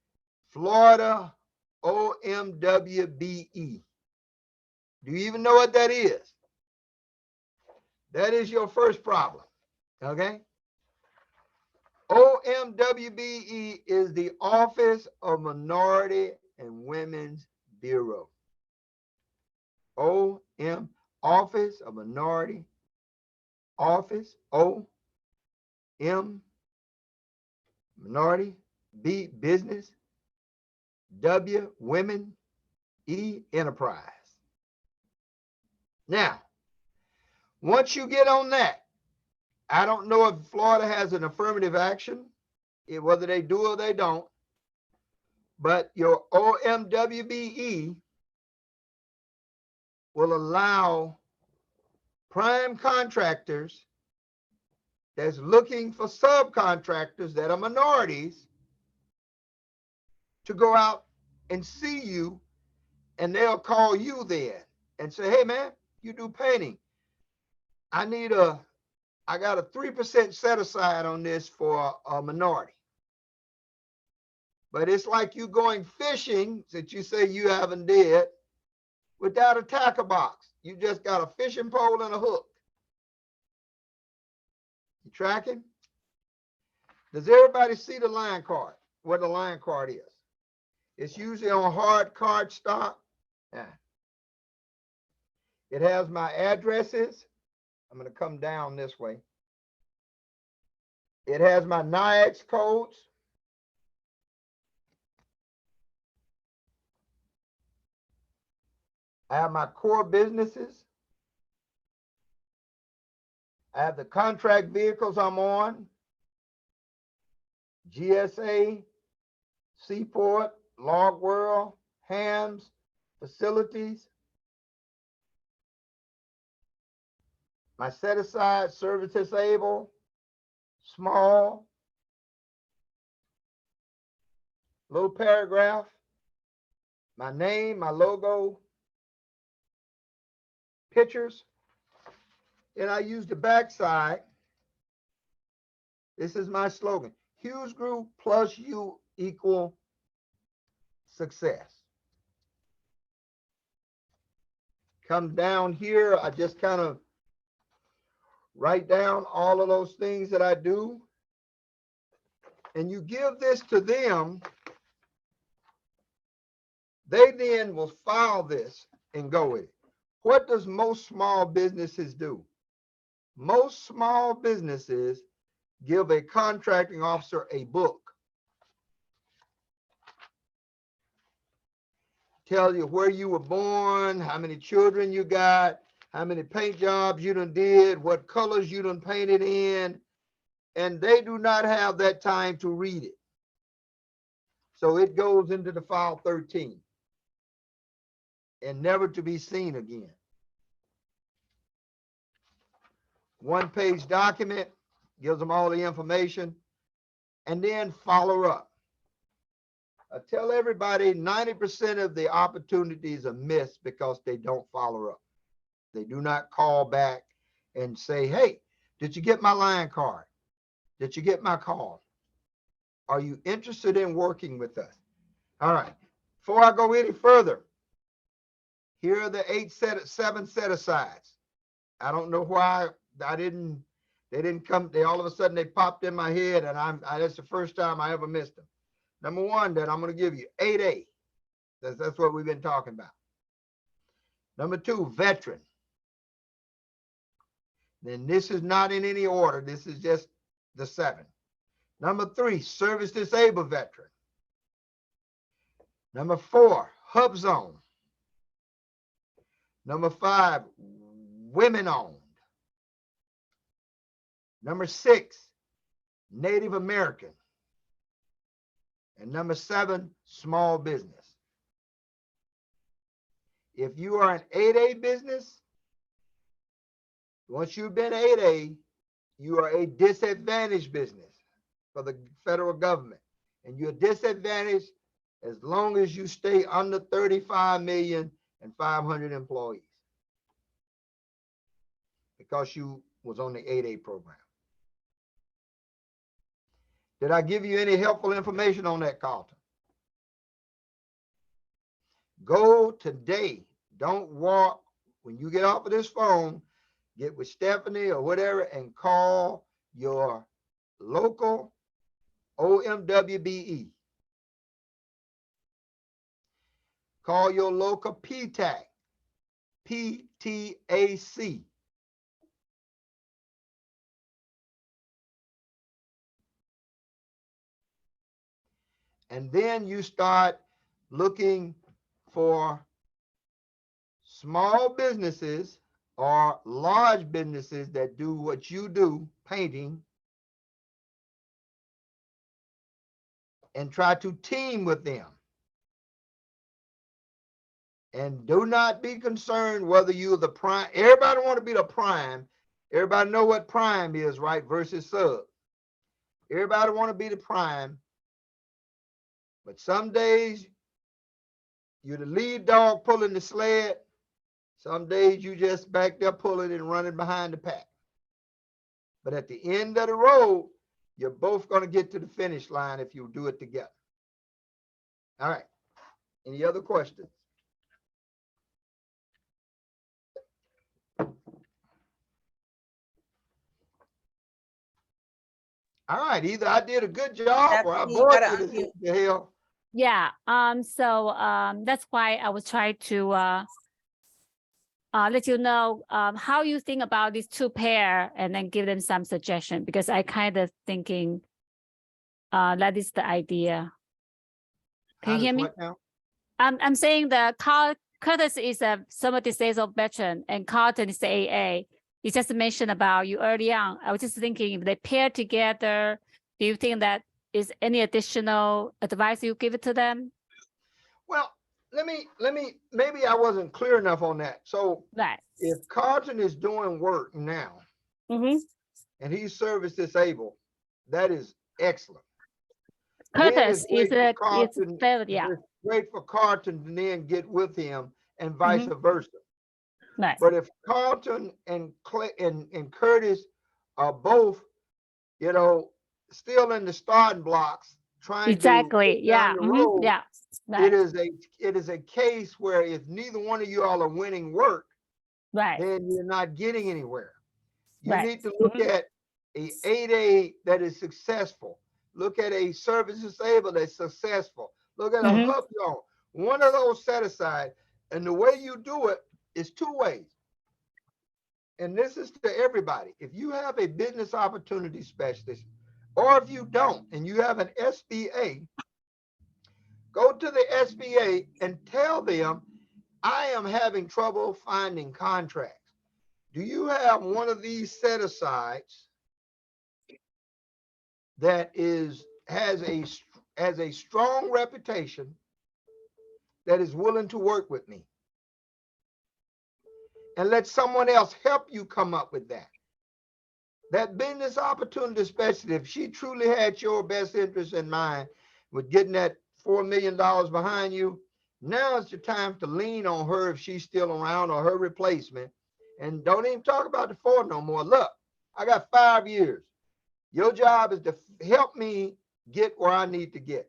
Florida OMWBE? Do you even know what that is? That is your first problem, okay? OMWBE is the Office of Minority and Women's Bureau. Office of Minority, Office, Minority, B, Business, W, Women, E, Enterprise. Now, once you get on that, I don't know if Florida has an affirmative action, whether they do or they don't, but your OMWBE will allow prime contractors that's looking for subcontractors that are minorities to go out and see you, and they'll call you then and say, hey man, you do painting. I got a 3% set aside on this for a minority. But it's like you going fishing that you say you haven't did without a tackle box. You just got a fishing pole and a hook. You tracking? Does everybody see the line card? What the line card is? It's usually on hard card stock. Yeah. It has my addresses. I'm going to come down this way. It has my NIAX codes. I have my core businesses. I have the contract vehicles I'm on. GSA, Seaport, Log World, Hams, Facilities. My set aside, service disabled, small, little paragraph, my name, my logo, pictures, and I use the backside. This is my slogan. Hughes Group plus you equal success. Come down here, I just kind of write down all of those things that I do. And you give this to them. They then will file this and go with it. What does most small businesses do? Most small businesses give a contracting officer a book. Tell you where you were born, how many children you got, how many paint jobs you done did, what colors you done painted in, and they do not have that time to read it. So it goes into the file 13 and never to be seen again. One-page document, gives them all the information, and then follow up. I tell everybody 90% of the opportunities are missed because they don't follow up. They do not call back and say, hey, did you get my line card? Did you get my call? Are you interested in working with us? All right. Before I go any further, Here are the seven set asides. I don't know why they didn't come, all of a sudden they popped in my head, and that's the first time I ever missed them. Number one, that I'm going to give you 8A. That's what we've been talking about. Number two, veteran. Then this is not in any order. This is just the 7. Number 3, service disabled veteran. Number 4, hub zone. Number 5, women owned. Number 6, Native American. And number 7, small business. If you are an 8A business, once you've been 8A, you are a disadvantaged business for the federal government. And you're disadvantaged as long as you stay under 35,500,000 employees, because you was on the 8A program. Did I give you any helpful information on that, Carlton? Go today. Don't walk. When you get off of this phone, get with Stephanie or whatever and call your local OMWBE. Call your local PTAC, PTAC. And then you start looking for small businesses or large businesses that do what you do, painting, and try to team with them. And do not be concerned whether you're the prime. Everybody want to be the prime. Everybody know what prime is, right? Versus sub. Everybody want to be the prime. But some days you're the lead dog pulling the sled. Some days you just back there pulling and running behind the pack. But at the end of the road, you're both going to get to the finish line if you do it together. All right. Any other questions? All right. Either I did a good job or I Stephanie, bored gotta you unmute. to hell. Yeah, so that's why I was trying to let you know how you think about these 2 pair and then give them some suggestion, because I kind of thinking that is the idea. Can you hear me? I'm saying that Curtis is a somewhat disabled veteran and Carlton is the AA. You just mentioned about you early on. I was just thinking if they pair together, do you think that is any additional advice you give it to them? Well, maybe I wasn't clear enough on that. So Right. if Carlton is doing work now Mm-hmm. and he's service disabled, that is excellent. Curtis is Then it's fair, yeah. it's great for Carlton to then get with him and vice versa. Right. But if Carlton and Curtis are both, still in the starting blocks, trying Exactly. to get Yeah. down the road, Yeah. it Right. is a case where if neither one of you all are winning work, Right. then you're not getting anywhere. You Right. need to look at a 8A that is successful. Look at a service disabled that's successful. Look at a hub zone. One of those set aside. And the way you do it is 2 ways. And this is to everybody. If you have a business opportunity specialist, or if you don't, and you have an SBA, go to the SBA and tell them, I am having trouble finding contracts. Do you have one of these set asides that has a strong reputation that is willing to work with me? And let someone else help you come up with that. That business opportunity specialist, if she truly had your best interest in mind with getting that $4 million behind you, now is the time to lean on her if she's still around, or her replacement. And don't even talk about the 4 no more. Look, I got 5 years. Your job is to help me get where I need to get.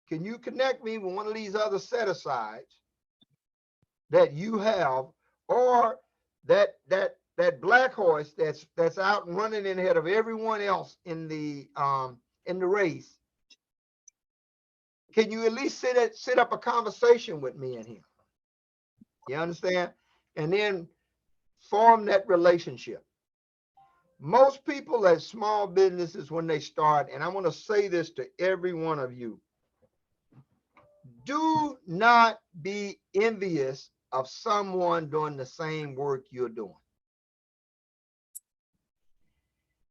Can you connect me with one of these other set asides that you have, or that black horse that's out and running in ahead of everyone else in the race, can you at least sit up a conversation with me and him? You understand? And then form that relationship. Most people at small businesses, when they start, and I want to say this to every one of you, do not be envious of someone doing the same work you're doing.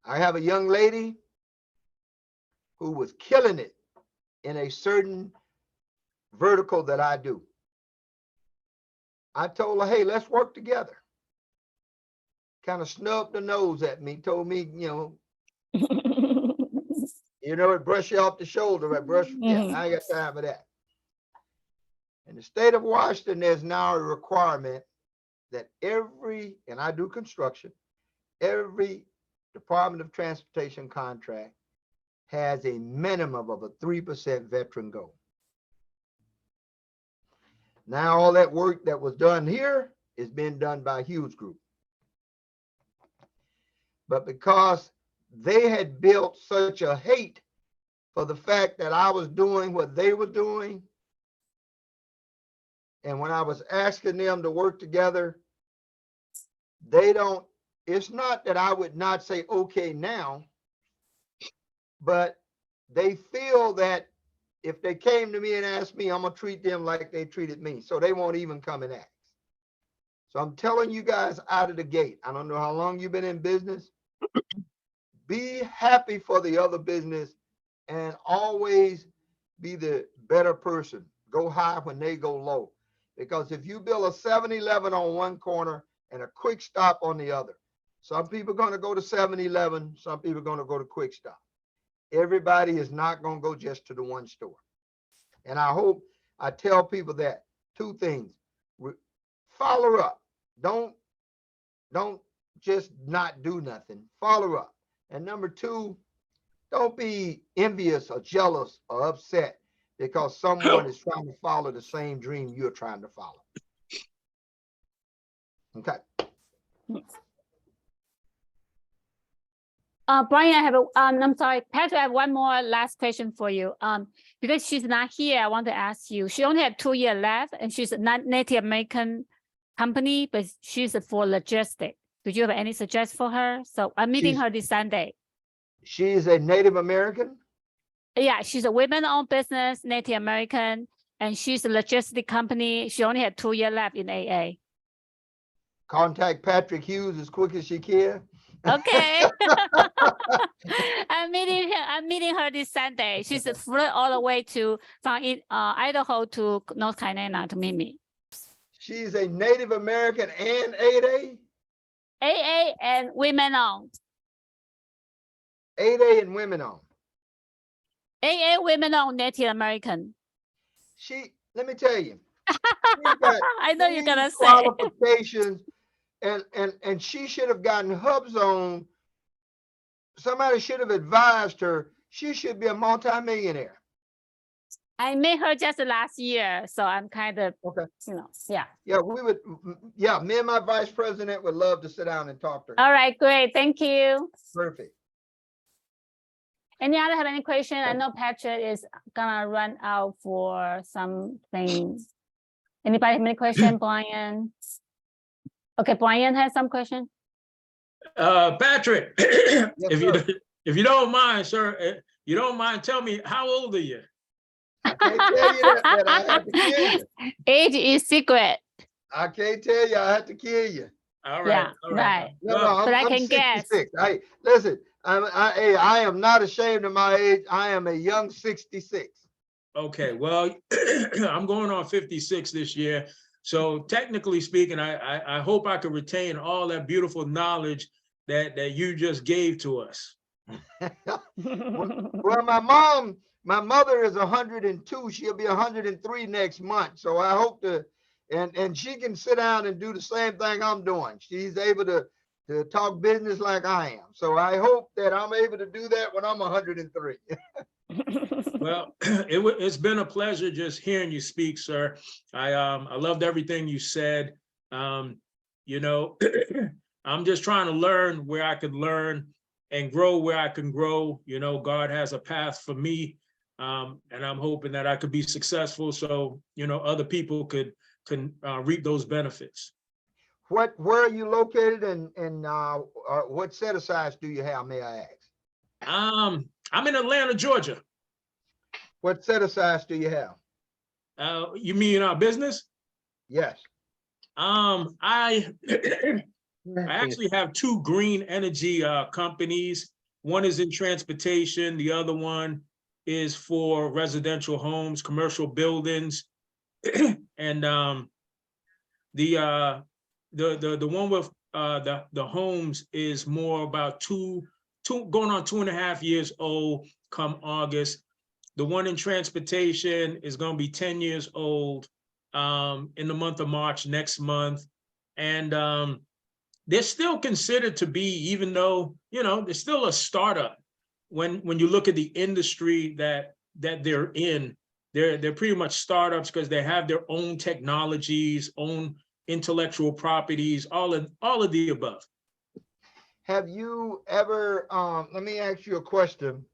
I have a young lady who was killing it in a certain vertical that I do. I told her, hey, let's work together. Kind of snubbed the nose at me, told me, it brush you off the shoulder, right? Yeah, I ain't got time for that. In the state of Washington, there's now a requirement that and I do construction, every Department of Transportation contract has a minimum of a 3% veteran goal. Now, all that work that was done here is being done by Hughes Group. But because they had built such a hate for the fact that I was doing what they were doing, and when I was asking them to work together, it's not that I would not say okay now, but they feel that if they came to me and asked me, I'm gonna treat them like they treated me. So they won't even come and ask. So I'm telling you guys out of the gate, I don't know how long you've been in business. Be happy for the other business and always be the better person. Go high when they go low. Because if you build a 7-Eleven on one corner and a Quick Stop on the other, some people are going to go to 7-Eleven, some people are going to go to Quick Stop. Everybody is not going to go just to the one store. And I tell people that 2 things. Follow up. Don't just not do nothing. Follow up. And number 2, don't be envious or jealous or upset because someone is trying to follow the same dream you're trying to follow. Okay. Brian, I'm sorry, Patrick, I have one more last question for you. Because she's not here, I want to ask you, she only had 2 years left and she's a Native American company, but she's for logistics. Do you have any suggestions for her? So I'm meeting her this Sunday. She's a Native American? Yeah, she's a women-owned business, Native American, and she's a logistic company. She only had 2 years left in AA. Contact Patrick Hughes as quick as she can. Okay. I'm meeting her this Sunday. She's flew all the way from Idaho to North Carolina to meet me. She's a Native American and 8A? 8A and women-owned. 8A and women-owned. AA women-owned Native American. Let me tell you. I know you're gonna say. Qualifications, and she should have gotten Hub Zone. Somebody should have advised her. She should be a multimillionaire. I met her just last year, so I'm kind of, okay. Yeah. Yeah, me and my vice president would love to sit down and talk to her. All right, great. Thank you. Perfect. Any other have any question? I know Patrick is gonna run out for something. Anybody have any question, Brian? Okay, Brian has some question. Patrick, Yes, if you don't mind, sir, you don't mind, tell me, how old are you? I can't tell you that I have to kill you. Age is secret. I can't tell you. I have to kill you. All right. Yeah, all right. right. No, But I I'm can guess. 66. Listen, I am not ashamed of my age. I am a young 66. Okay, well, I'm going on 56 this year. So technically speaking, I hope I can retain all that beautiful knowledge that you just gave to us. Well, my mother is 102. She'll be 103 next month. So I hope and she can sit down and do the same thing I'm doing. She's able to talk business like I am. So I hope that I'm able to do that when I'm 103. Well, it's been a pleasure just hearing you speak, sir. I loved everything you said. You know, I'm just trying to learn where I could learn and grow where I can grow. You know, God has a path for me, and I'm hoping that I could be successful so, you know, other people can reap those benefits. Where are you located and what set asides do you have, may I ask? I'm in Atlanta, Georgia. What set asides do you have? You mean our business? Yes. I actually have two green energy companies. One is in transportation. The other one is for residential homes, commercial buildings. And the one with the homes is more about going on 2.5 years old come August. The one in transportation is going to be 10 years old in the month of March next month. And they're still considered to be, even though, you know, they're still a startup. When you look at the industry that they're in, they're pretty much startups because they have their own technologies, own intellectual properties, all of the above. Have you ever, let me ask you a question.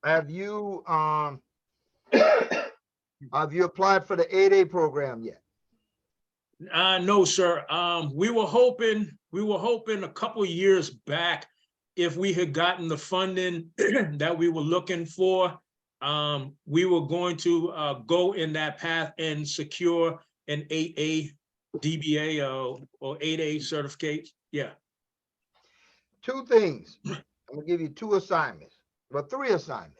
Have you applied for the 8A program yet? No, sir. We were hoping a couple of years back, if we had gotten the funding that we were looking for, we were going to go in that path and secure an 8A DBA or 8A certificate. Yeah. Two things. I'm gonna give you 2 assignments, well, 3 assignments.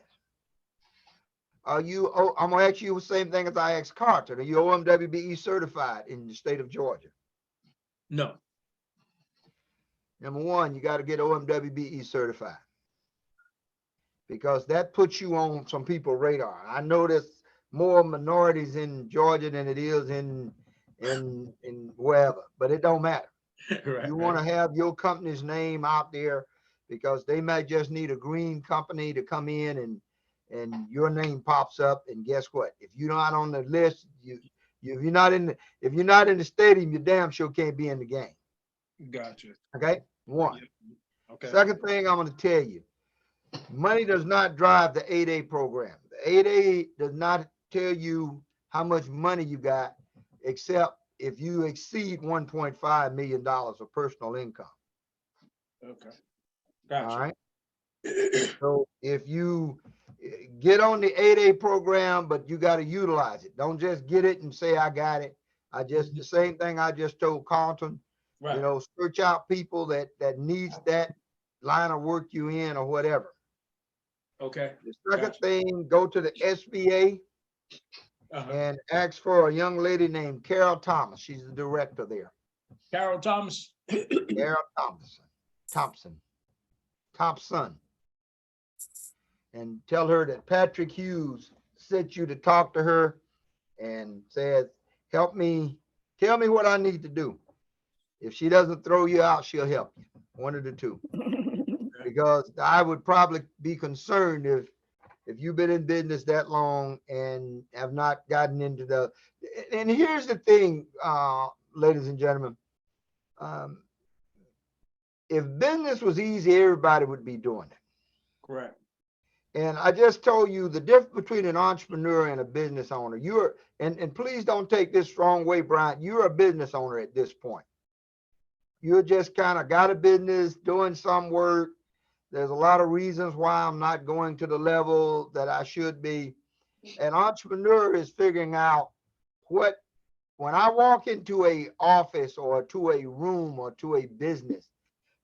Are you, I'm gonna ask you the same thing as I asked Carter. Are you OMWBE certified in the state of Georgia? No. Number 1, you got to get OMWBE certified because that puts you on some people's radar. I know there's more minorities in Georgia than it is in wherever, but it don't matter. Right, You want to have your company's name out there because they might just need a green company to come in and your name pops up, and guess what? If you're not on the list, if you're not in the stadium, you damn sure can't be in the game. Gotcha. Okay, 1. Okay. Second thing I'm going to tell you, money does not drive the 8A program. The 8A does not tell you how much money you got, except if you exceed $1.5 million of personal income. Okay. Gotcha. All right. So if you get on the 8A program, but you got to utilize it. Don't just get it and say, I got it. The same thing I just told Carlton, Right. you know, search out people that needs that line of work you in or whatever. Okay. The second thing, go to the SBA and ask for a young lady named Carol Thomas. She's the director there. Carol Thomas. Carol Thompson. And tell her that Patrick Hughes sent you to talk to her and says, help me, tell me what I need to do. If she doesn't throw you out, she'll help you. One of the two. Because I would probably be concerned if you've been in business that long and have not gotten into the, and here's the thing, ladies and gentlemen, if business was easy, everybody would be doing it. Correct. And I just told you the difference between an entrepreneur and a business owner. And please don't take this wrong way, Brian. You're a business owner at this point. You're just kind of got a business, doing some work. There's a lot of reasons why I'm not going to the level that I should be. An entrepreneur is figuring out when I walk into a office or to a room or to a business,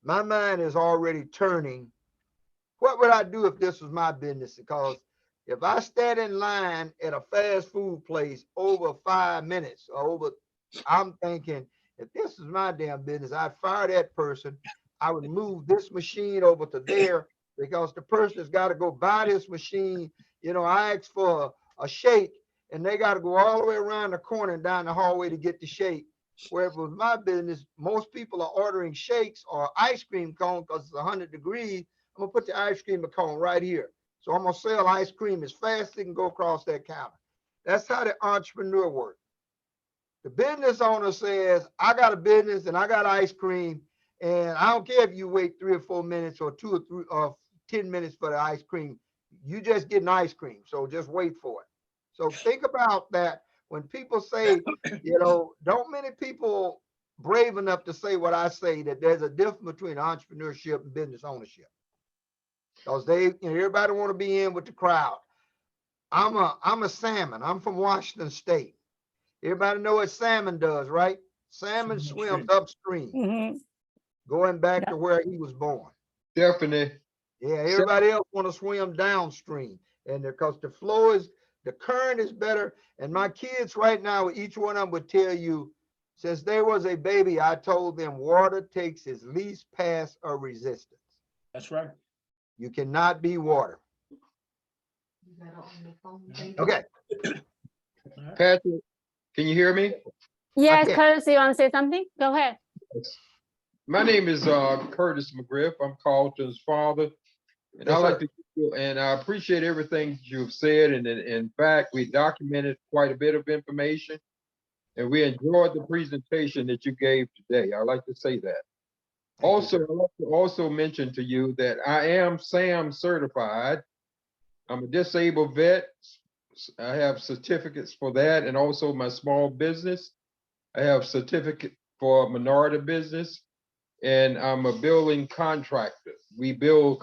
my mind is already turning. What would I do if this was my business? Because if I stand in line at a fast food place over 5 minutes I'm thinking, if this is my damn business, I'd fire that person. I would move this machine over to there because the person has got to go buy this machine. You know, I asked for a shake and they got to go all the way around the corner and down the hallway to get the shake. Where if it was my business, most people are ordering shakes or ice cream cone because it's 100 degrees. I'm gonna put the ice cream cone right here. So I'm gonna sell ice cream as fast as it can go across that counter. That's how the entrepreneur works. The business owner says, I got a business and I got ice cream, and I don't care if you wait 3 or 4 minutes or 2 or 3 or 10 minutes for the ice cream. You just getting ice cream, so just wait for it. So think about that when people say, you know, don't many people brave enough to say what I say, that there's a difference between entrepreneurship and business ownership. Because they, you know, everybody want to be in with the crowd. I'm a salmon. I'm from Washington State. Everybody know what salmon does, right? Salmon swims upstream, Mhm. going back Yeah. to where he was born. Definitely. Yeah, everybody else want to swim downstream, and because the flow is, the current is better. And my kids right now, each one of them would tell you, since they was a baby, I told them water takes its least pass of resistance. That's right. You cannot be water. Okay. Patrick, can you hear me? Yes, can't- Curtis, you want to say something? Go ahead. My name is Curtis McGriff. I'm Carlton's father. And Yes, I like sir. to, and I appreciate everything you've said. And in fact, we documented quite a bit of information. And we enjoyed the presentation that you gave today. I like to say that. Also, I'd like to also mention to you that I am SAM certified. I'm a disabled vet. I have certificates for that, and also my small business. I have certificate for minority business, and I'm a building contractor. We do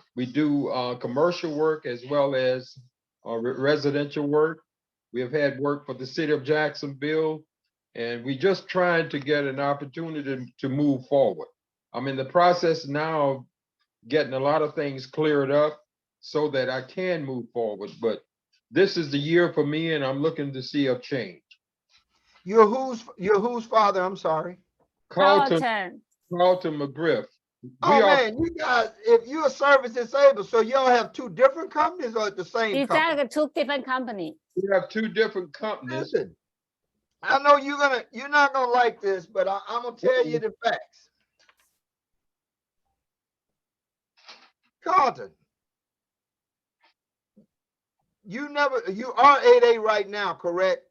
commercial work as well as residential work. We have had work for the city of Jacksonville, and we just trying to get an opportunity to move forward. I'm in the process now of getting a lot of things cleared up so that I can move forward. But this is the year for me, and I'm looking to see a change. You're whose father? I'm sorry. Carlton Carlton. McGriff. Oh man, you guys, if you're service disabled, so y'all have 2 different companies or the same It's company? like 2 different companies. We have 2 different companies. Listen, I know you're not gonna like this, but I'm gonna tell you the facts. Carlton, you are 8A right now, correct?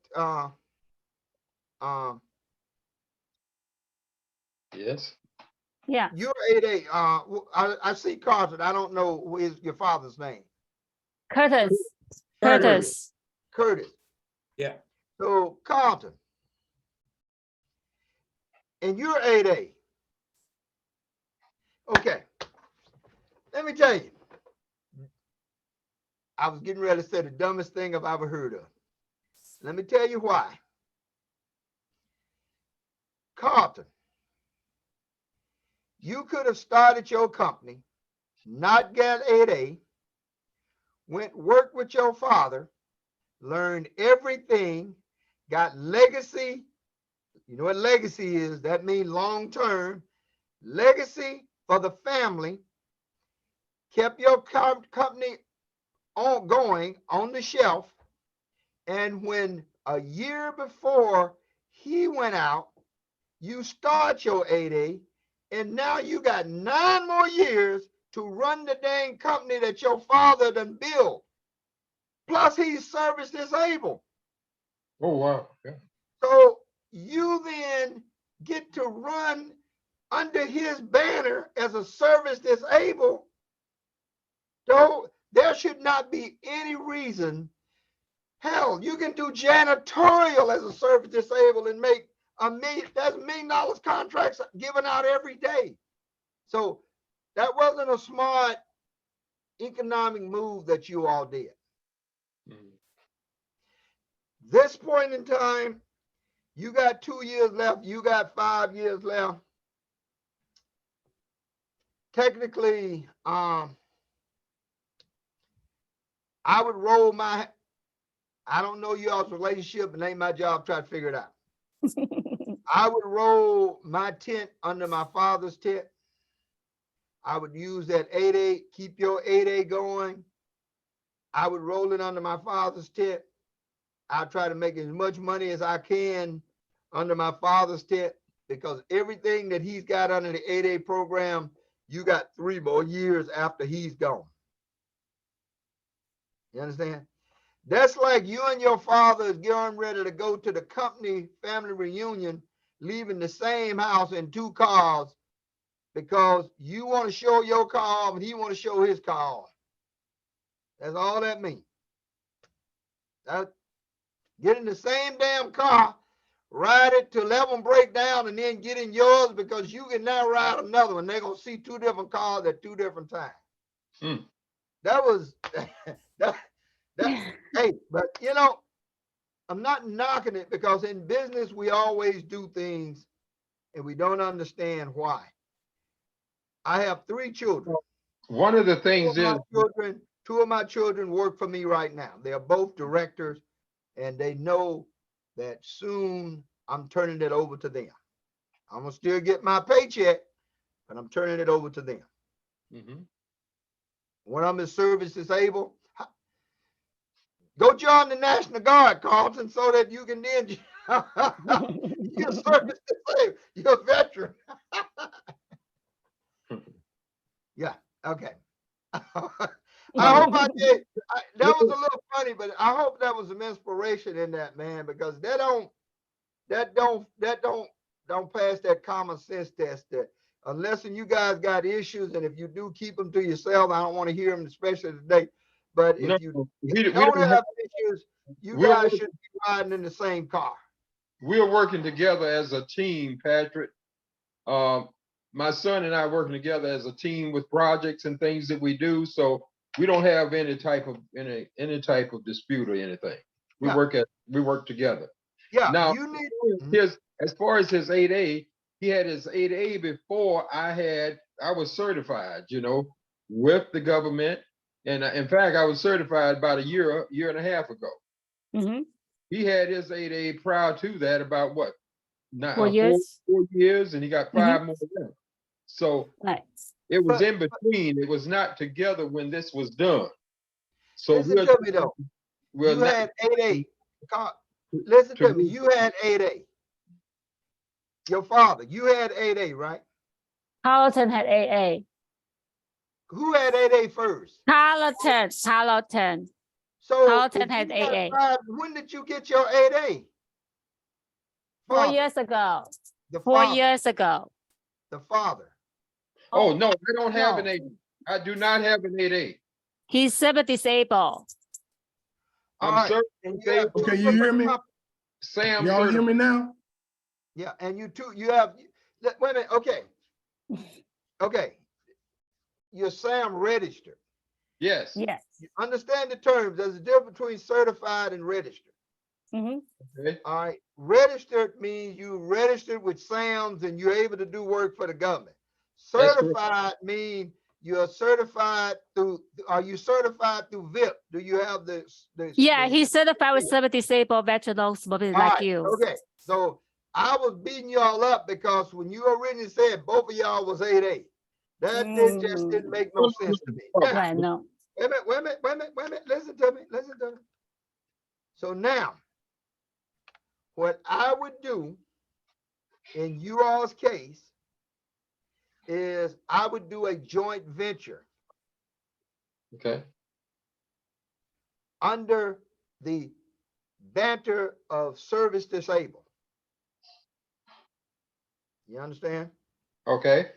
Yes. Yeah. You're 8A. I see Carlton. I don't know who is your father's name. Curtis. Curtis. Curtis. Yeah. So Carlton, and you're 8A. Okay. Let me tell you. I was getting ready to say the dumbest thing I've ever heard of. Let me tell you why. Carlton, you could have started your company, not got 8A, went work with your father, learned everything, got legacy. You know what legacy is? That means long-term. Legacy for the family, kept your company going on the shelf. And when a year before he went out, you start your 8A, and now you got 9 more years to run the dang company that your father done built. Plus he's service disabled. Oh, wow. Yeah. So you then get to run under his banner as a service disabled. Though there should not be any reason. Hell, you can do janitorial as a service disabled and make $1 million. That's $1 million contracts given out every day. So that wasn't a smart economic move that you all did. This point in time, you got 2 years left. You got 5 years left. Technically, I would roll my, I don't know y'all's relationship, and ain't my job to try to figure it out. I would roll my tent under my father's tent. I would use that 8A, keep your 8A going. I would roll it under my father's tent. I'll try to make as much money as I can under my father's tent, because everything that he's got under the 8A program, you got 3 more years after he's gone. You understand? That's like you and your father is getting ready to go to the company family reunion, leaving the same house in 2 cars because you want to show your car off and he want to show his car off. That's all that means. Get in the same damn car, ride it till let them break down, and then get in yours because you can now ride another one. They're gonna see 2 different cars at 2 different times. Hmm. That was that. Hey, but you know, I'm not knocking it because in business we always do things and we don't understand why. I have 3 children. One of the things is, 2 of my children work for me right now. They are both directors, and they know that soon I'm turning it over to them. I'm gonna still get my paycheck, but I'm turning it over to them. Mhm. When I'm in service disabled, go join the National Guard, Carlton, so that you can then you're service disabled, you're a veteran. Yeah, okay. I hope I did. That was a little funny, but I hope that was some inspiration in that, man, because that don't pass that common sense test. That unless you guys got issues, and if you do, keep them to yourself. I don't want to hear them, especially today. But No, if you we don't don't have issues, you we're guys working- should be riding in the same car. we're working together as a team, Patrick. My son and I are working together as a team with projects and things that we do. So we don't have any type of dispute or anything. We Yeah. work together. Yeah, Now, you need. as far as his 8A, he had his 8A before I was certified, with the government. And in fact, I was certified about a year and a half ago. Mhm. He had his 8A prior to that about what? 4 years. 4 years, and he got 5 more left. So Right. it was But- in between. It was not together when this was done. So Listen to me though. we're You not, had 8A. Listen to me. You had 8A. Your father, you had 8A, right? Carlton had AA. Who had 8A first? Carlton. So Carlton if had you got 8A. 5, when did you get your 8A? 4 Father, years ago. The 4 father. years ago. The father. oh no, I don't have no. an 8A. I do not have an 8A. He's service disabled. All I'm right. certain. And you have 2 Okay, you hear different me? companies. Sam Y'all hear certified. me now? Yeah, and you have, wait a minute, okay. Okay. You're Sam registered. Yes. Yes. You understand the terms. There's a difference between certified and registered. Hmm. Okay. All right. Registered means you registered with SAMS and you're able to do work for the government. That's correct. Certified means you're certified through, are you certified through VIP? Do you have the Yeah, he's certified with service disabled veterans mobility All like right, you. okay. So I was beating y'all up because when you originally said both of y'all was 8A, that just didn't make no sense to me. Now, Right, no. wait a minute. Listen to me. So now, what I would do in you all's case is I would do a joint venture Okay. under the banner of service disabled. You understand? Okay.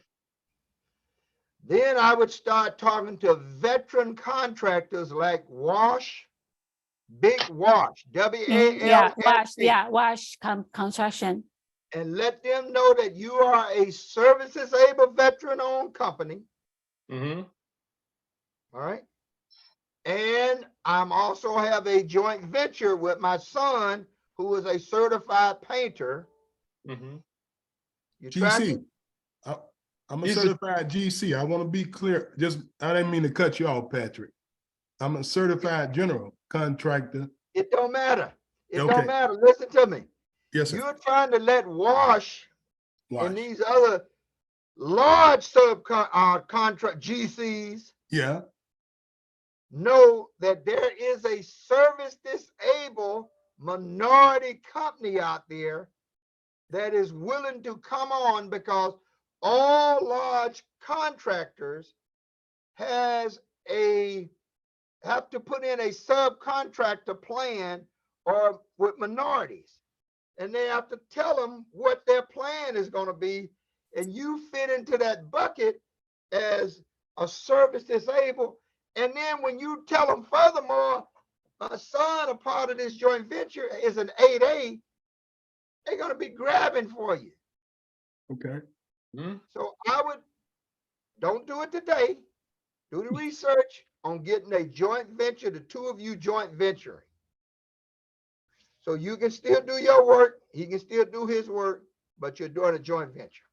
Then I would start talking to veteran contractors like Wash, Big Wash, Yeah, WALSH, wash construction. and let them know that you are a service disabled veteran owned company. Mm-hmm. All right. And I'm also have a joint venture with my son, who is a certified painter. Mm-hmm. You GC. tracking? I'm a He's a- certified GC. I want to be clear. I didn't mean to cut you off, Patrick. I'm a certified general contractor. It don't matter. It Okay. don't matter. Listen to me. Yes, sir. You're trying to let Wash Watch. and these other large contract GCs Yeah. know that there is a service disabled minority company out there that is willing to come on, because all large contractors has a have to put in a subcontractor plan or with minorities. And they have to tell them what their plan is going to be. And you fit into that bucket as a service disabled. And then when you tell them furthermore, my son, a part of this joint venture, is an 8A, they're going to be grabbing for you. Okay. So I would, don't do it today. Do the research on getting a joint venture, the two of you joint venturing. So you can still do your work, he can still do his work, but you're doing a joint venture.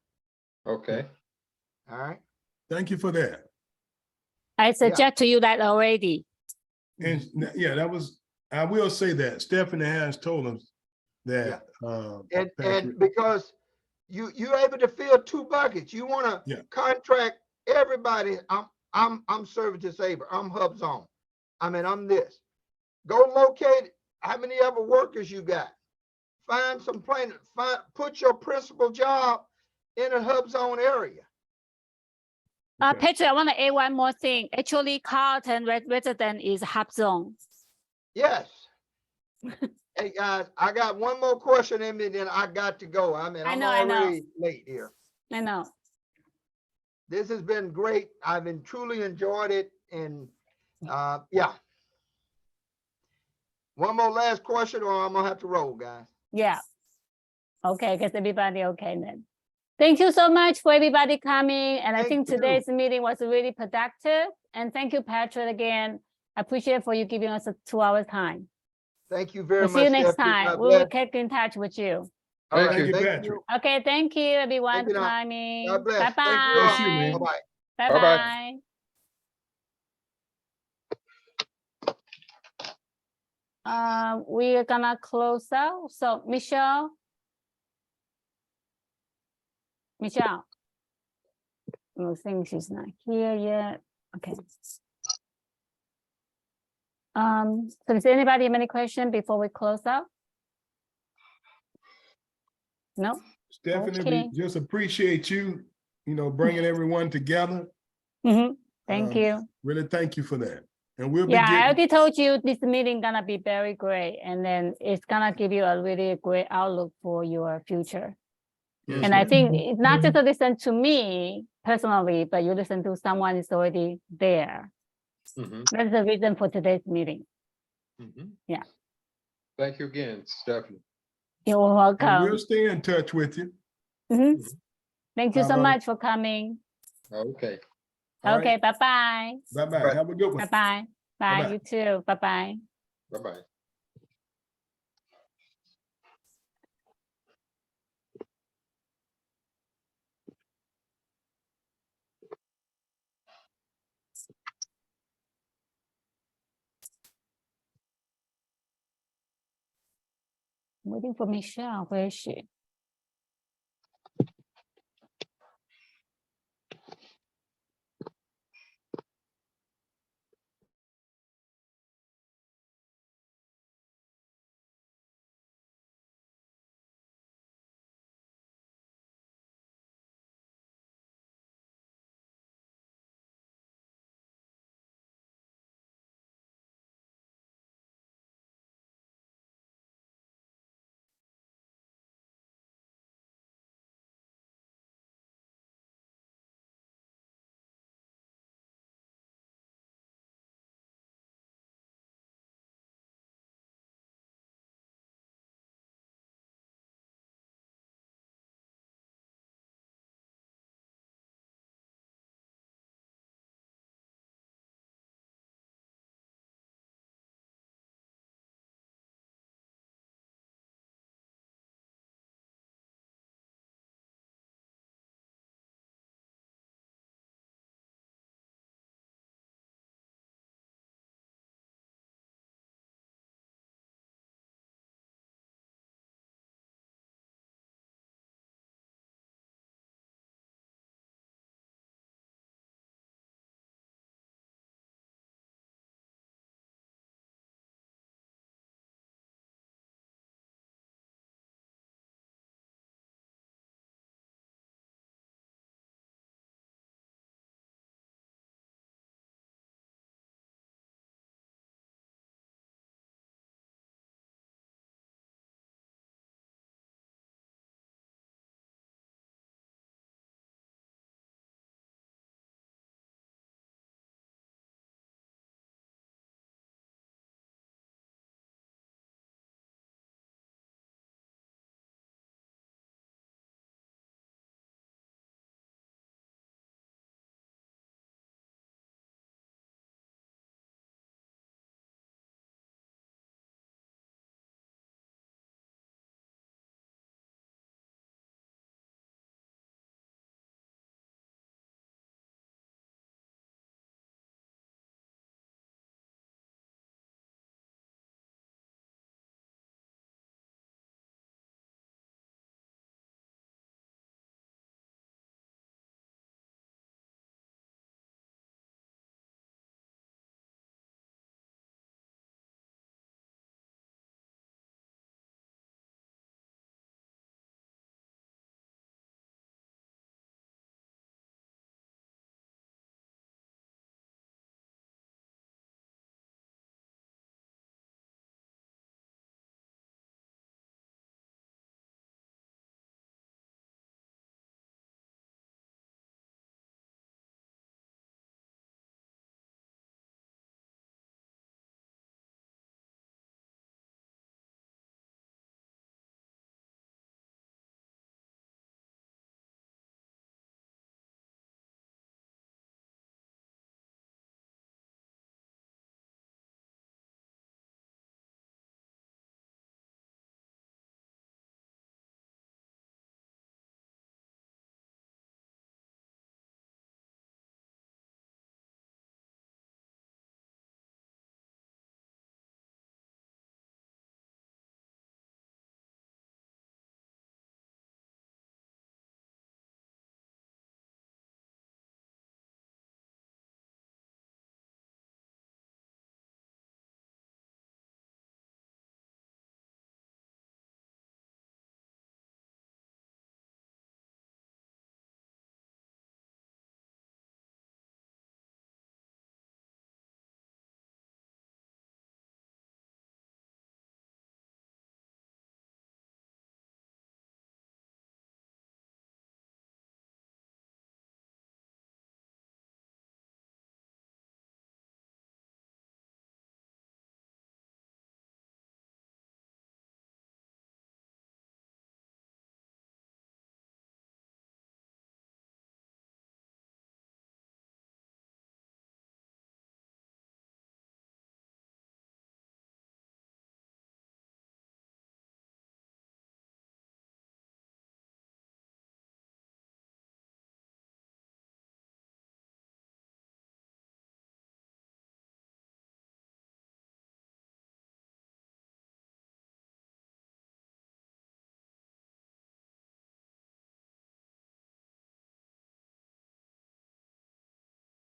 Okay. All right. Thank you for that. I suggest to you that already. And yeah, that was, I will say that Stephanie has told us that. And Patrick- because you're able to fill two buckets. You want to Yeah. contract everybody. I'm service disabled. I'm hub zone. I mean, I'm this. Go locate how many other workers you got. Find some plan. Put your principal job in a hub zone area. Okay. Patrick, I want to add one more thing. Actually, Carlton resident is hub zone. Yes. Hey guys, I got one more question in me, then I got to go. I mean, I I'm know, I know. already late here. I know. This has been great. I've been truly enjoyed it. And yeah. One more last question or I'm gonna have to roll, guys. Yeah. Okay, guess everybody okay then. Thank you so much for everybody coming. And I Thank think you. today's meeting was really productive. And thank you, Patrick, again. I appreciate for you giving us a 2 hour time. Thank you very We'll much. see you next Stephanie. time. God We will bless. keep in touch with you. All Thank right, you. Thank you, thank Patrick. you. Okay, thank you everyone Thank you for now. coming. God bless. Bye Thank you. Bless you, man. bye. Bye-bye. Bye Bye-bye. bye. We're gonna close out. So Michelle. I think she's not here yet. Okay. So does anybody have any question before we close out? No? Stephanie, Okay. we just appreciate you, bringing everyone together. Mm-hmm. Thank Um, you. Really thank you for that. And we'll be Yeah, I getting, already told you this meeting gonna be very great, and then it's gonna give you a really great outlook for your future. Yes, And I ma'am. think it's not just to listen to me personally, but you listen to someone who's already there. Mhm, That's the reason for today's meeting. mhm. Yeah. Thank you again, Stephanie. You're and welcome. we'll stay in touch with you. Mhm. Thank you so Alright. much for coming. Okay. All Okay, right. bye-bye. Bye-bye. Right. Have a good one. Bye-bye. Bye, Bye-bye. you too. Bye-bye. Bye-bye. Waiting for Michelle. Where is she?